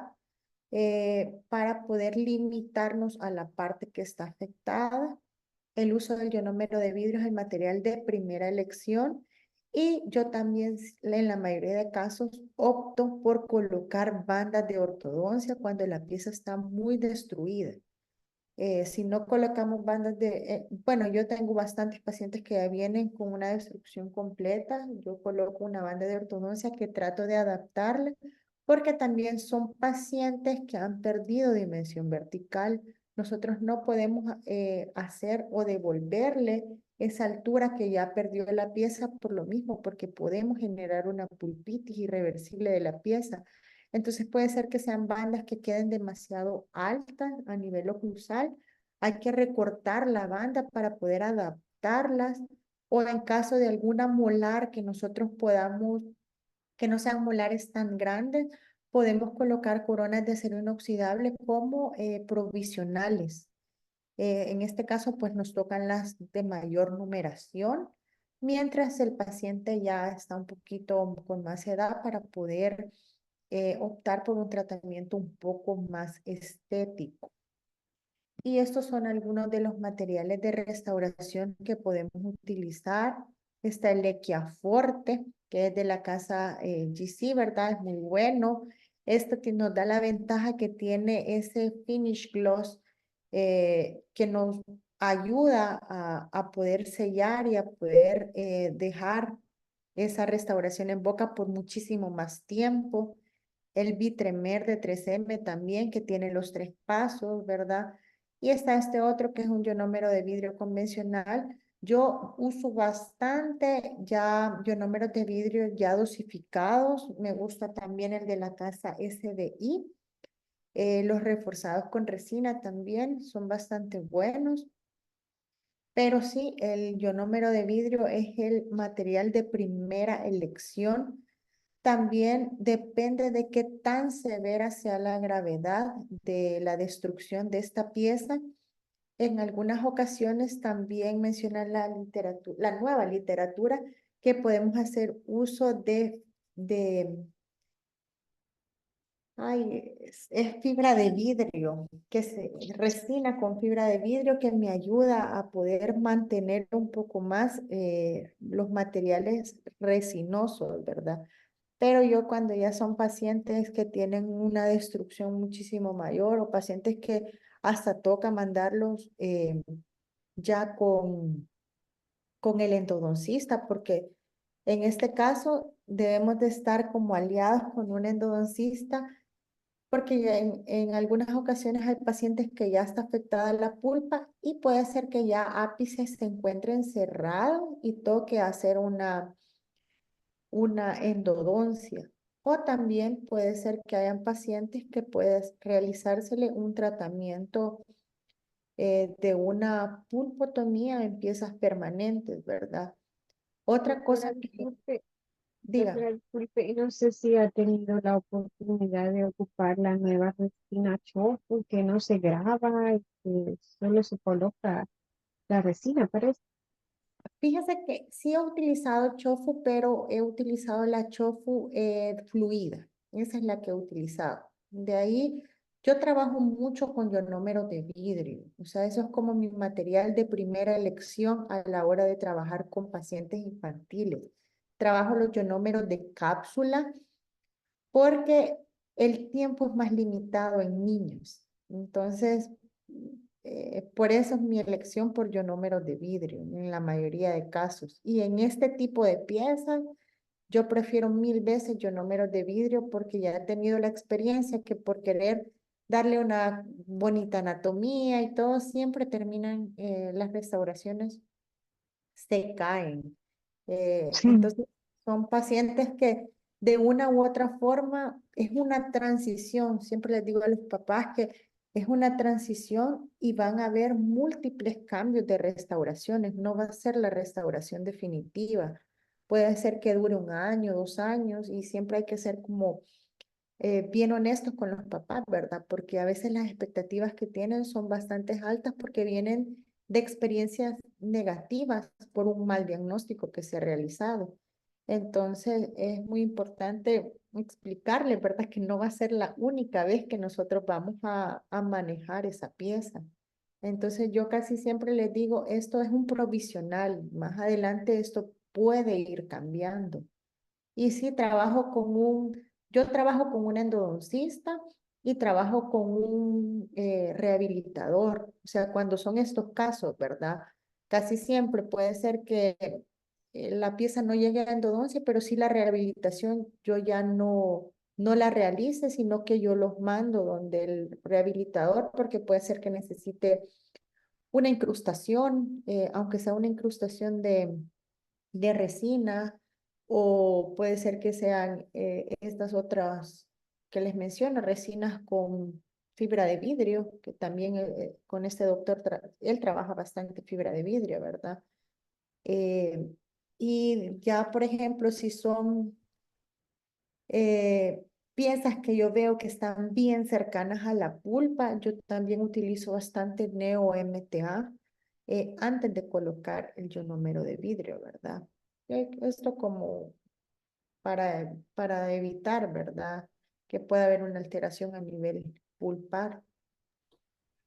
para poder limitarnos a la parte que está afectada. El uso del ionómero de vidrio es el material de primera elección y yo también en la mayoría de casos opto por colocar bandas de ortodoncia cuando la pieza está muy destruida. Si no colocamos bandas bueno, yo tengo bastantes pacientes que ya vienen con una destrucción completa. Yo coloco una banda de ortodoncia que trato de adaptarle porque también son pacientes que han perdido dimensión vertical. Nosotros no podemos hacer o devolverle esa altura que ya perdió la pieza por lo mismo, porque podemos generar una pulpitis irreversible de la pieza. Entonces puede ser que sean bandas que queden demasiado altas a nivel oclusal. Hay que recortar la banda para poder adaptarlas o en caso de alguna molar que nosotros podamos, que no sean molares tan grandes, podemos colocar coronas de acero inoxidable como provisionales. En este caso, pues nos tocan las de mayor numeración, mientras el paciente ya está un poquito con más edad para poder optar por un tratamiento un poco más estético. Y estos son algunos de los materiales de restauración que podemos utilizar. Está el Equiaforte, que es de la casa GC, ¿verdad? Es muy bueno. Esto que nos da la ventaja que tiene ese finish gloss que nos ayuda a poder sellar y a poder dejar esa restauración en boca por muchísimo más tiempo. El Vitremer de 3M también, que tiene los 3 pasos, ¿verdad? Y está este otro que es un ionómero de vidrio convencional. Yo uso bastante ya ionómeros de vidrio ya dosificados. Me gusta también el de la casa SDI. Los reforzados con resina también son bastante buenos. Pero sí, el ionómero de vidrio es el material de primera elección. También depende de qué tan severa sea la gravedad de la destrucción de esta pieza. En algunas ocasiones también menciona la literatura, la nueva literatura, que podemos hacer uso es fibra de vidrio, resina con fibra de vidrio que me ayuda a poder mantener un poco más los materiales resinosos, ¿verdad? Pero yo cuando ya son pacientes que tienen una destrucción muchísimo mayor o pacientes que hasta toca mandarlos ya con el endodoncista, porque en este caso debemos de estar como aliados con un endodoncista, porque ya en algunas ocasiones hay pacientes que ya está afectada la pulpa y puede ser que ya ápices se encuentren cerrados y toque hacer una endodoncia. O también puede ser que hayan pacientes que puedes realizársele un tratamiento de una pulpotomía en piezas permanentes, ¿verdad? Otra cosa Doctora, que, disculpe, diga, y no sé si ha tenido la oportunidad de ocupar la nueva resina Chofu que no se graba, y que solo se coloca la resina, parece. fíjese que sí he utilizado chofu, pero he utilizado la chofu fluida. Esa es la que he utilizado. De ahí, yo trabajo mucho con ionómeros de vidrio. O sea, eso es como mi material de primera elección a la hora de trabajar con pacientes infantiles. Trabajo los ionómeros de cápsula porque el tiempo es más limitado en niños. Entonces, por eso es mi elección por ionómeros de vidrio en la mayoría de casos. Y en este tipo de piezas, yo prefiero 1000 veces ionómeros de vidrio porque ya he tenido la experiencia que por querer darle una bonita anatomía y todo, siempre terminan las restauraciones se caen. Sí. Entonces, son pacientes que de una u otra forma es una transición. Siempre les digo a los papás que Es una transición y van a haber múltiples cambios de restauraciones. No va a ser la restauración definitiva. Puede ser que dure 1 año, 2 años y siempre hay que ser como bien honestos con los papás, ¿verdad? Porque a veces las expectativas que tienen son bastante altas porque vienen de experiencias negativas por un mal diagnóstico que se ha realizado. Entonces, es muy importante explicarle, ¿verdad? Que no va a ser la única vez que nosotros vamos a manejar esa pieza. Entonces, yo casi siempre les digo, esto es un provisional, más adelante esto puede ir cambiando. Y sí, yo trabajo con un endodoncista y trabajo con un rehabilitador. O sea, cuando son estos casos, ¿verdad? Casi siempre puede ser que la pieza no llegue a endodoncia, pero sí la rehabilitación yo ya no la realice, sino que yo los mando donde el rehabilitador, porque puede ser que necesite una incrustación, aunque sea una incrustación de resina, o puede ser que sean estas otras que les menciono, resinas con fibra de vidrio, que también con este doctor, él trabaja bastante fibra de vidrio, ¿verdad? Eh, y ya, por ejemplo, si son piezas que yo veo que están bien cercanas a la pulpa, yo también utilizo bastante Neo MTA antes de colocar el ionómero de vidrio, ¿verdad? Esto como para evitar, ¿verdad? Que pueda haber una alteración a nivel pulpar.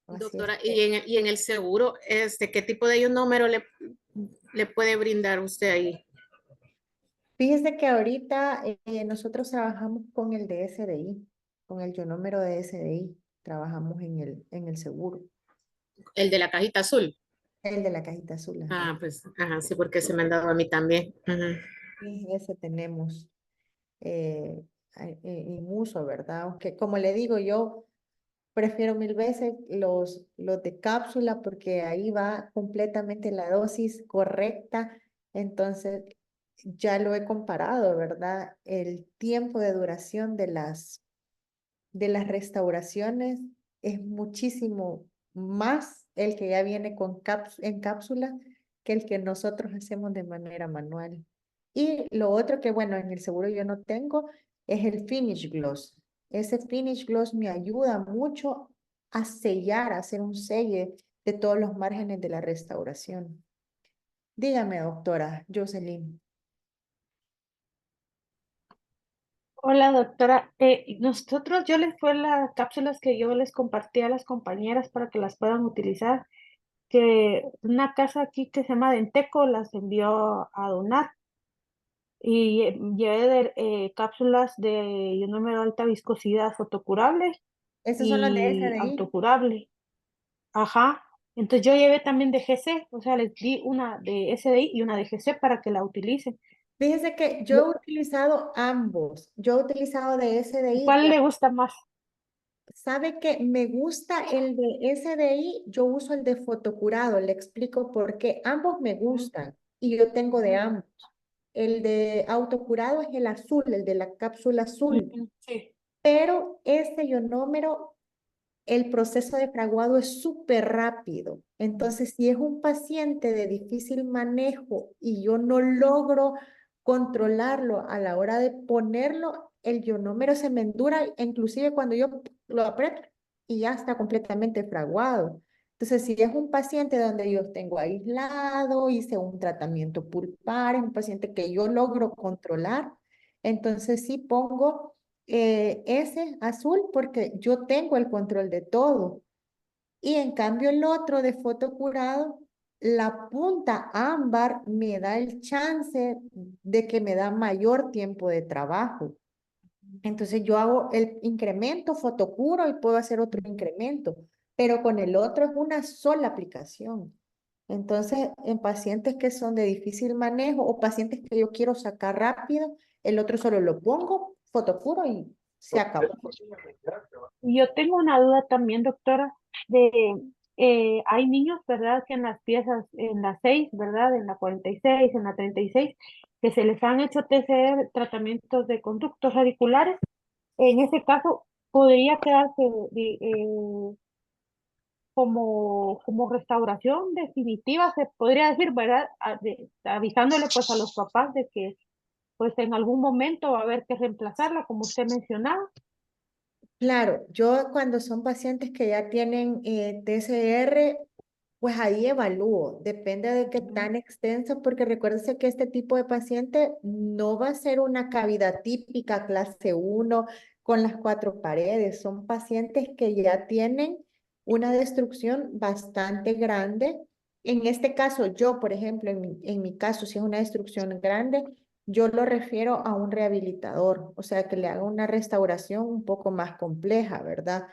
Así es Doctora, que, y en el seguro, ¿qué tipo de número le puede brindar usted ahí? fíjese que ahorita nosotros trabajamos con el de SDI, con el ionómero de SDI, trabajamos en el seguro, El de la cajita azul. el de la cajita azul. Ajá. Ah, pues, ajá, sí, porque se me han dado a mí también. Ajá. Sí, ese tenemos eh, en uso, ¿verdad? Aunque como le digo, yo prefiero 1000 veces los de cápsula porque ahí va completamente la dosis correcta. Entonces, ya lo he comparado, ¿verdad? El tiempo de duración de las restauraciones es muchísimo más el que ya viene en cápsula que el que nosotros hacemos de manera manual. Y lo otro que, bueno, en el seguro yo no tengo es el finish gloss. Ese finish gloss me ayuda mucho a sellar, a hacer un selle de todos los márgenes de la restauración. Dígame, doctora Jocelyn. Hola, doctora. Nosotros, yo les fue las cápsulas que yo les compartí a las compañeras para que las puedan utilizar, que una casa aquí que se llama Denteco las envió a donar y llevé cápsulas de ionómero de alta viscosidad fotocurable Esos son los de y SDI. autocurable. Ajá. Entonces yo llevé también de GC, o sea, les di una de SDI y una de GC para que la utilicen. Fíjese que yo he utilizado ambos. Yo he utilizado de SDI. ¿Cuál le gusta más? ¿Sabe que me gusta el de SDI? Yo uso el de fotocurado. Le explico por qué. Ambos me gustan y yo tengo de ambos. El de autocurado es el azul, el de la cápsula azul. Sí. Pero este ionómero, el proceso de fraguado es súper rápido. Entonces, si es un paciente de difícil manejo y yo no logro controlarlo a la hora de ponerlo, el ionómero se me endura, inclusive cuando yo lo aprieto y ya está completamente fraguado. Entonces, si es un paciente donde yo tengo aislado, hice un tratamiento pulpar, es un paciente que yo logro controlar, entonces sí pongo ese azul porque yo tengo el control de todo. Y en cambio el otro de fotocurado, la punta ámbar me da el chance de que me da mayor tiempo de trabajo. Entonces yo hago el incremento fotocuro y puedo hacer otro incremento, pero con el otro es una sola aplicación. Entonces, en pacientes que son de difícil manejo o pacientes que yo quiero sacar rápido, el otro solo lo pongo, fotocuro y se acabó. Y yo tengo una duda también, doctora, de hay niños, ¿verdad? Que en las piezas, en la 6, ¿verdad? En la 46, en la 36, que se les han hecho TCR, tratamientos de conductos radiculares. En ese caso, podría quedarse como restauración definitiva, se podría decir, ¿verdad? Avisándole pues a los papás de que pues en algún momento va a haber que reemplazarla, como usted mencionaba. Claro, yo cuando son pacientes que ya tienen TCR, pues ahí evalúo, depende de qué tan extenso, porque recuérdese que este tipo de paciente no va a ser una cavidad típica clase 1 con las 4 paredes, son pacientes que ya tienen una destrucción bastante grande. En este caso, yo, por ejemplo, en mi caso, si es una destrucción grande, yo lo refiero a un rehabilitador, o sea, que le haga una restauración un poco más compleja, ¿verdad?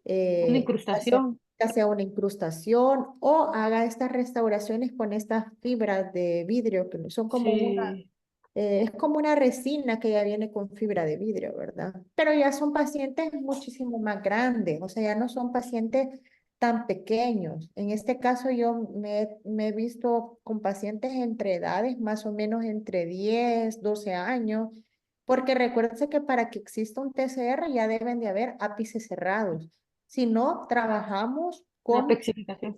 Una Ya sea, incrustación. ya sea una incrustación o haga estas restauraciones con estas fibras de vidrio que son como Sí, es como una resina que ya viene con fibra de vidrio, ¿verdad? Pero ya son pacientes muchísimo más grandes, o sea, ya no son pacientes tan pequeños. En este caso yo me he visto con pacientes entre edades, más o menos entre 10, 12 años, porque recuérdense que para que exista un TCR ya deben de haber ápices cerrados. Si no, trabajamos una con... apexificación.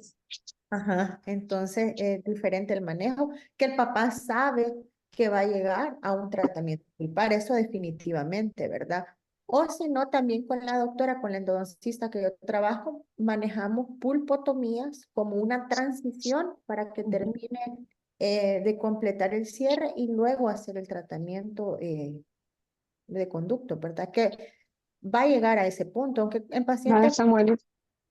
Ajá, entonces es diferente el manejo, que el papá sabe que va a llegar a un tratamiento pulpar, eso definitivamente, ¿verdad? O si no, también con la doctora, con la endodoncista que yo trabajo, manejamos pulpotomías como una transición para que Ujú. termine de completar el cierre y luego hacer el tratamiento de conducto, ¿verdad? Que va a llegar a ese punto, aunque Vaya, Samuel.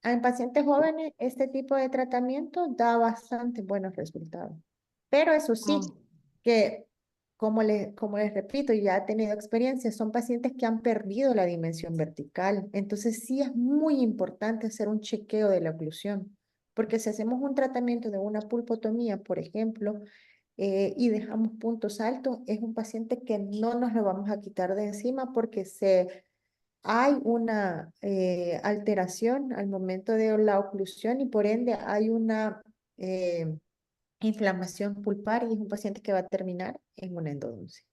en pacientes jóvenes, este tipo de tratamiento da bastante buenos resultados. Pero eso sí, Ah, que como les repito, ya he tenido experiencia, son pacientes que han perdido la dimensión vertical. Entonces sí es muy importante hacer un chequeo de la oclusión, porque si hacemos un tratamiento de una pulpotomía, por ejemplo, y dejamos puntos altos, es un paciente que no nos lo vamos a quitar de encima porque hay una alteración al momento de la oclusión y por ende hay una eh, inflamación pulpar y es un paciente que va a terminar en una endodoncia.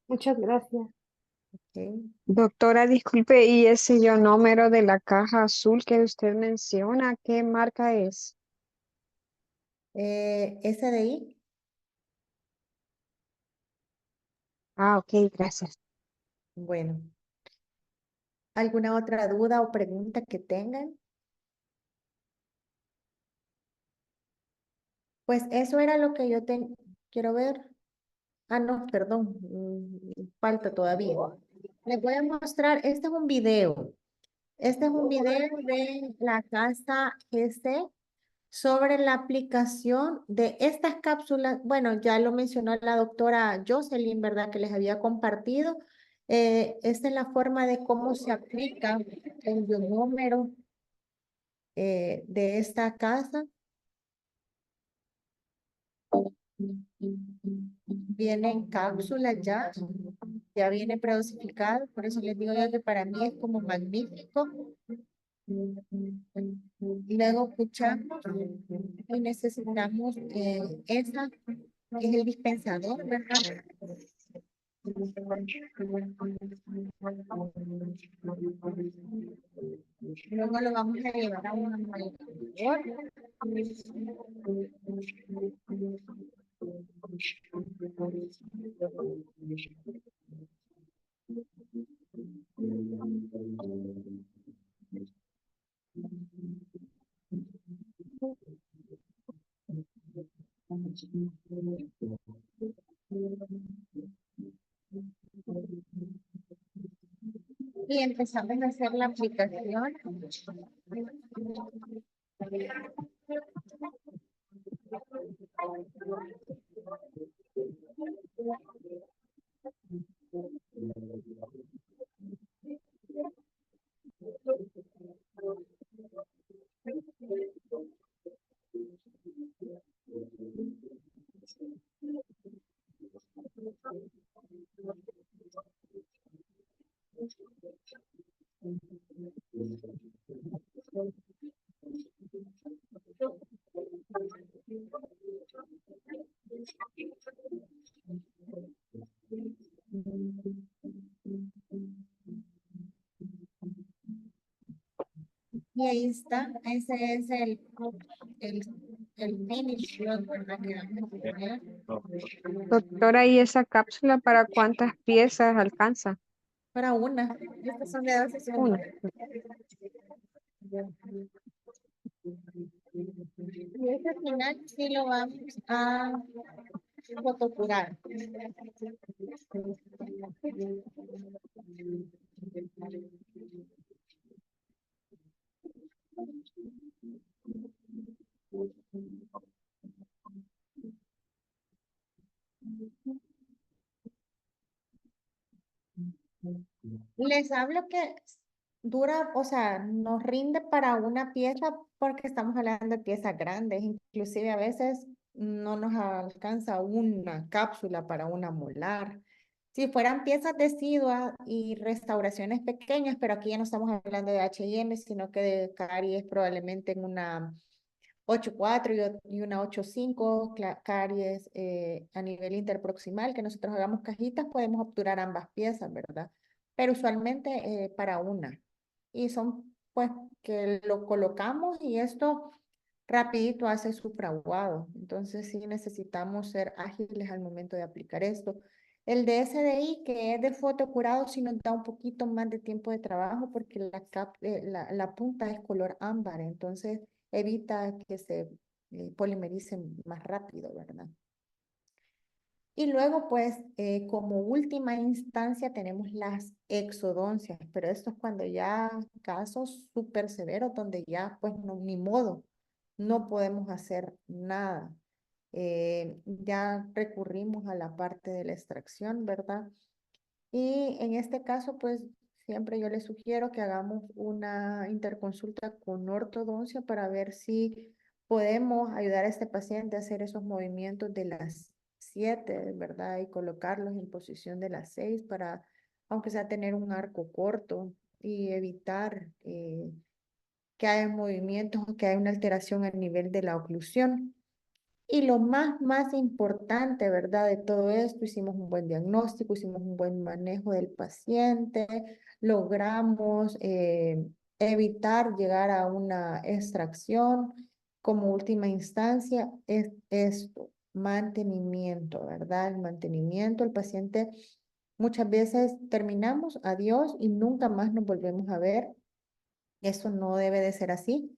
muchas gracias. ¿Ok? Doctora, disculpe, ¿y ese ionómero de la caja azul que usted menciona, qué marca es? SDI, Ah, ok, gracias. bueno, ¿alguna otra duda o pregunta que tengan? Pues eso era lo que yo quiero ver. Ah, no, perdón, falta todavía. Les voy a mostrar, este es un video. Este es un video de la casa GC sobre la aplicación de estas cápsulas. Bueno, ya lo mencionó la doctora Jocelyn, ¿verdad? Que les había compartido. Esta es la forma de cómo se aplica el ionómero de esta casa. Viene en cápsulas ya viene predosificado, por eso les digo yo que para mí es como magnífico. Luego escuchamos y necesitamos esa, que es el dispensador, ¿verdad? Luego lo vamos a llevar a un amplificador. Y empezamos a hacer la aplicación. Y ahí está, ese es el, el finish look, ¿verdad? Que vamos a poner. Doctora, ¿y esa cápsula para cuántas piezas alcanza? Para una. Estas son de 2 sesiones. Una. Y este final sí lo vamos a fotocurar. Les hablo que dura, o sea, nos rinde para una pieza porque estamos hablando de piezas grandes, inclusive a veces no nos alcanza una cápsula para una molar. Si fueran piezas deciduas y restauraciones pequeñas, pero aquí ya no estamos hablando de H&M, sino que de caries probablemente en una 8.4 y una 8.5, caries a nivel interproximal, que nosotros hagamos cajitas, podemos obturar ambas piezas, ¿verdad? Pero usualmente para una. Y son pues que lo colocamos y esto rapidito hace su fraguado. Entonces sí necesitamos ser ágiles al momento de aplicar esto. El de SDI, que es de fotocurado, sí nos da un poquito más de tiempo de trabajo porque la punta es color ámbar, entonces evita que se polimericen más rápido, ¿verdad? Y luego, pues, como última instancia tenemos las exodoncias, pero esto es cuando ya casos súper severos donde ya, pues, no, ni modo, no podemos hacer nada. Ya recurrimos a la parte de la extracción, ¿verdad? Y en este caso, pues, siempre yo les sugiero que hagamos una interconsulta con ortodoncia para ver si podemos ayudar a este paciente a hacer esos movimientos de las 7, ¿verdad? Y colocarlos en posición de las 6 para, aunque sea tener un arco corto y evitar que haya movimientos o que haya una alteración a nivel de la oclusión. Y lo más importante, ¿verdad? De todo esto, hicimos un buen diagnóstico, hicimos un buen manejo del paciente, logramos evitar llegar a una extracción. Como última instancia, es esto, mantenimiento, ¿verdad? El mantenimiento, el paciente, muchas veces terminamos, adiós, y nunca más nos volvemos a ver. Eso no debe de ser así.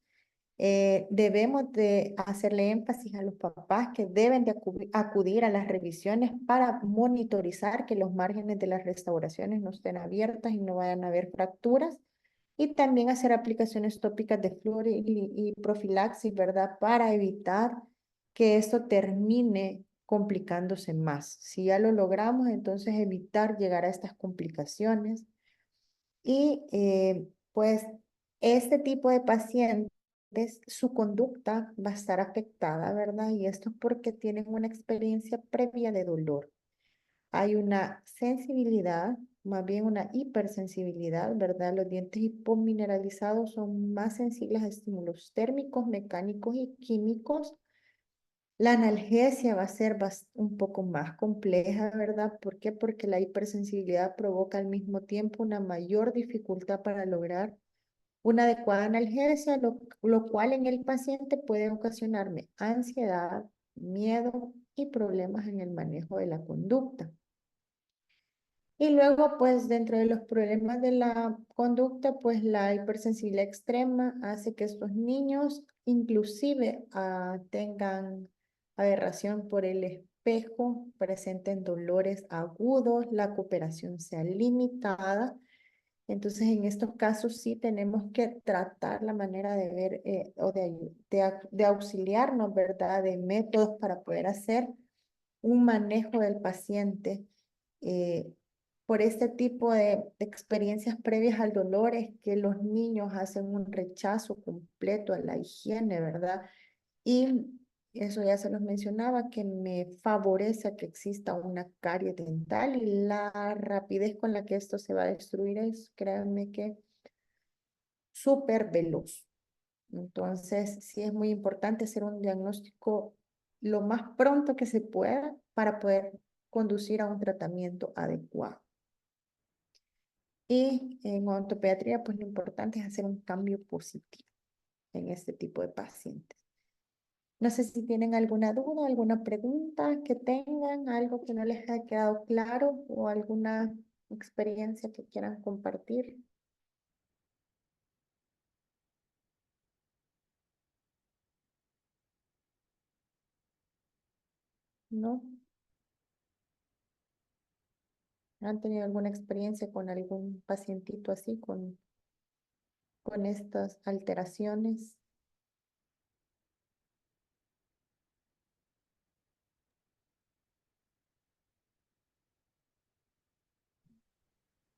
Debemos de hacerle énfasis a los papás que deben de acudir a las revisiones para monitorizar que los márgenes de las restauraciones no estén abiertas y no vayan a haber fracturas. Y también hacer aplicaciones tópicas de flúor y profilaxis, ¿verdad? Para evitar que esto termine complicándose más. Si ya lo logramos, entonces evitar llegar a estas complicaciones. Y pues este tipo de pacientes, su conducta va a estar afectada, ¿verdad? Y esto es porque tienen una experiencia previa de dolor. Hay una sensibilidad, más bien una hipersensibilidad, ¿verdad? Los dientes hipomineralizados son más sensibles a estímulos térmicos, mecánicos y químicos. La analgesia va a ser un poco más compleja, ¿verdad? ¿Por qué? Porque la hipersensibilidad provoca al mismo tiempo una mayor dificultad para lograr una adecuada analgesia, lo cual en el paciente puede ocasionarme ansiedad, miedo y problemas en el manejo de la conducta. Y luego, pues, dentro de los problemas de la conducta, pues la hipersensibilidad extrema hace que estos niños inclusive tengan aberración por el espejo, presenten dolores agudos, la cooperación sea limitada. Entonces, en estos casos sí tenemos que tratar la manera de ver o de auxiliarnos, ¿verdad? De métodos para poder hacer un manejo del paciente eh, por este tipo de experiencias previas al dolor es que los niños hacen un rechazo completo a la higiene, ¿verdad? Y eso ya se los mencionaba, que me favorece a que exista una caries dental y la rapidez con la que esto se va a destruir es, créanme que, súper veloz. Entonces, sí es muy importante hacer un diagnóstico lo más pronto que se pueda para poder conducir a un tratamiento adecuado. Y en ortopediatría, pues lo importante es hacer un cambio positivo. en este tipo de pacientes. No sé si tienen alguna duda, alguna pregunta que tengan, algo que no les haya quedado claro o alguna experiencia que quieran compartir. ¿No? ¿Han tenido alguna experiencia con algún pacientito así, con estas alteraciones?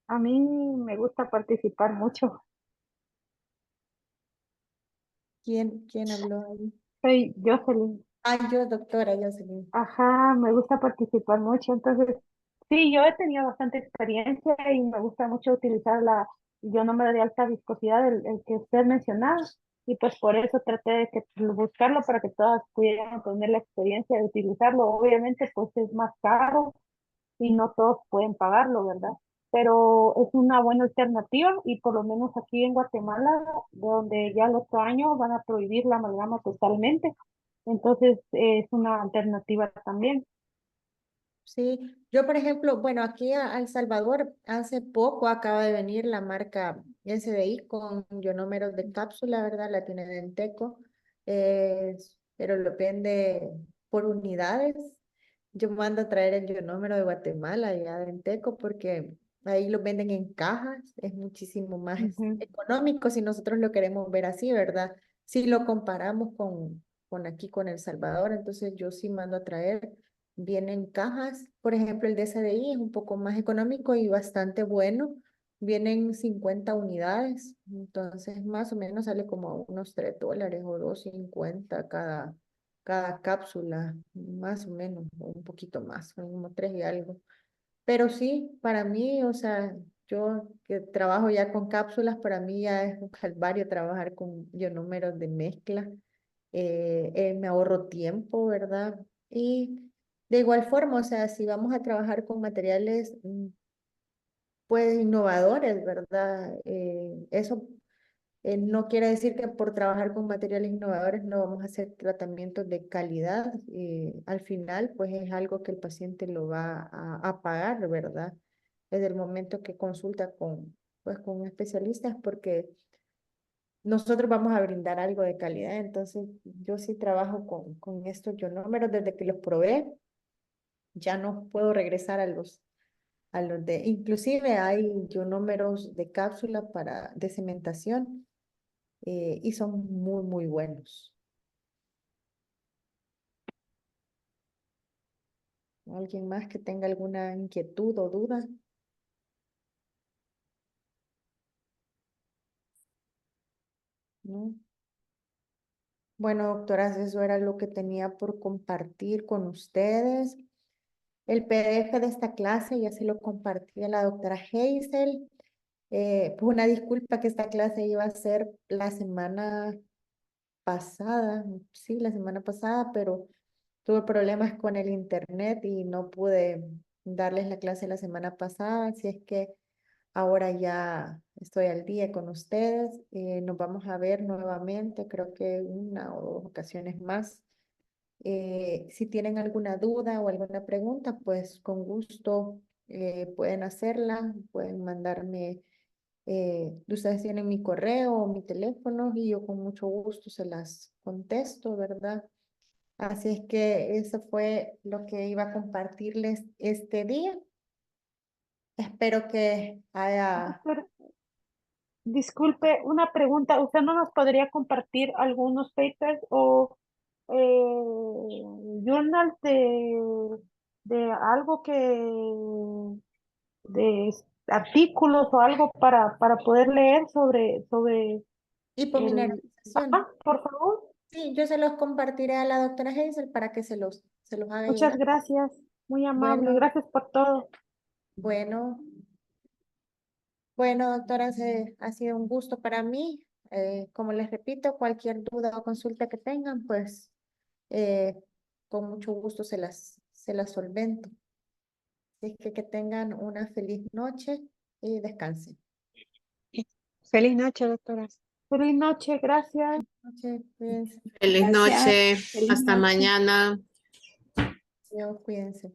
A mí me gusta participar mucho. ¿Quién habló ahí? Soy Jocelyn. Ah, yo, doctora Jocelyn. Ajá, me gusta participar mucho. Entonces, sí, yo he tenido bastante experiencia y me gusta mucho utilizar ionómero de alta viscosidad, el que usted mencionaba. Y pues por eso traté de buscarlo para que todas pudieran tener la experiencia de utilizarlo. Obviamente, pues es más caro y no todos pueden pagarlo, ¿verdad? Pero es una buena alternativa y por lo menos aquí en Guatemala, donde ya el otro año van a prohibir la amalgama totalmente, entonces es una alternativa también. Sí, yo por ejemplo, bueno, aquí a El Salvador hace poco acaba de venir la marca SDI con ionómeros de cápsula, ¿verdad? La tiene Denteco, pero lo vende por unidades. Yo mando a traer el ionómero de Guatemala y a Denteco porque ahí lo venden en cajas, es muchísimo más Ujú. económico si nosotros lo queremos ver así, ¿verdad? Si lo comparamos con aquí, con El Salvador, entonces yo sí mando a traer. Vienen cajas, por ejemplo, el de SDI es un poco más económico y bastante bueno. Vienen 50 unidades, entonces más o menos sale como unos $3 o 2.50 cada cápsula, más o menos, o un poquito más, son como 3 y algo. Pero sí, para mí, o sea, yo que trabajo ya con cápsulas, para mí ya es un calvario trabajar con ionúmeros de mezcla. Me ahorro tiempo, ¿verdad? Y de igual forma, o sea, si vamos a trabajar con materiales, pues innovadores, ¿verdad? Eso no quiere decir que por trabajar con materiales innovadores no vamos a hacer tratamientos de calidad. Al final, pues es algo que el paciente lo va a pagar, ¿verdad? Desde el momento que consulta pues, con especialistas, porque nosotros vamos a brindar algo de calidad. Entonces, yo sí trabajo con estos ionómeros desde que los probé. Ya no puedo regresar a los inclusive hay ionómeros de cápsula de cementación y son muy, muy buenos. ¿Alguien más que tenga alguna inquietud o duda? ¿No? Bueno, doctoras, eso era lo que tenía por compartir con ustedes. El PDF de esta clase ya se lo compartí a la doctora Hazel. Pues una disculpa que esta clase iba a ser la semana pasada, sí, la semana pasada, pero tuve problemas con el internet y no pude darles la clase la semana pasada, así es que ahora ya estoy al día con ustedes. Nos vamos a ver nuevamente, creo que una o dos ocasiones más. Si tienen alguna duda o alguna pregunta, pues con gusto pueden hacerla, pueden mandarme, ustedes tienen mi correo o mi teléfono y yo con mucho gusto se las contesto, ¿verdad? Así es que eso fue lo que iba a compartirles este día. Espero que haya... Doctor, disculpe, una pregunta. ¿Usted no nos podría compartir algunos papers o journals de algo de artículos o algo para poder leer sobre el... Hipomineralización. por favor. Sí, yo se los compartiré a la doctora Hazel para que se los haga Muchas llegar. gracias, muy amable, Bueno, gracias por todo. bueno, bueno, doctora, ha sido un gusto para mí. Como les repito, cualquier duda o consulta que tengan, pues eh, con mucho gusto se las solvento. Así que tengan una feliz noche y descansen. Feliz noche, doctora. Feliz noche, gracias. noches, cuídense. Feliz Gracias. noche. Feliz Hasta noche. mañana. Dios, cuídense.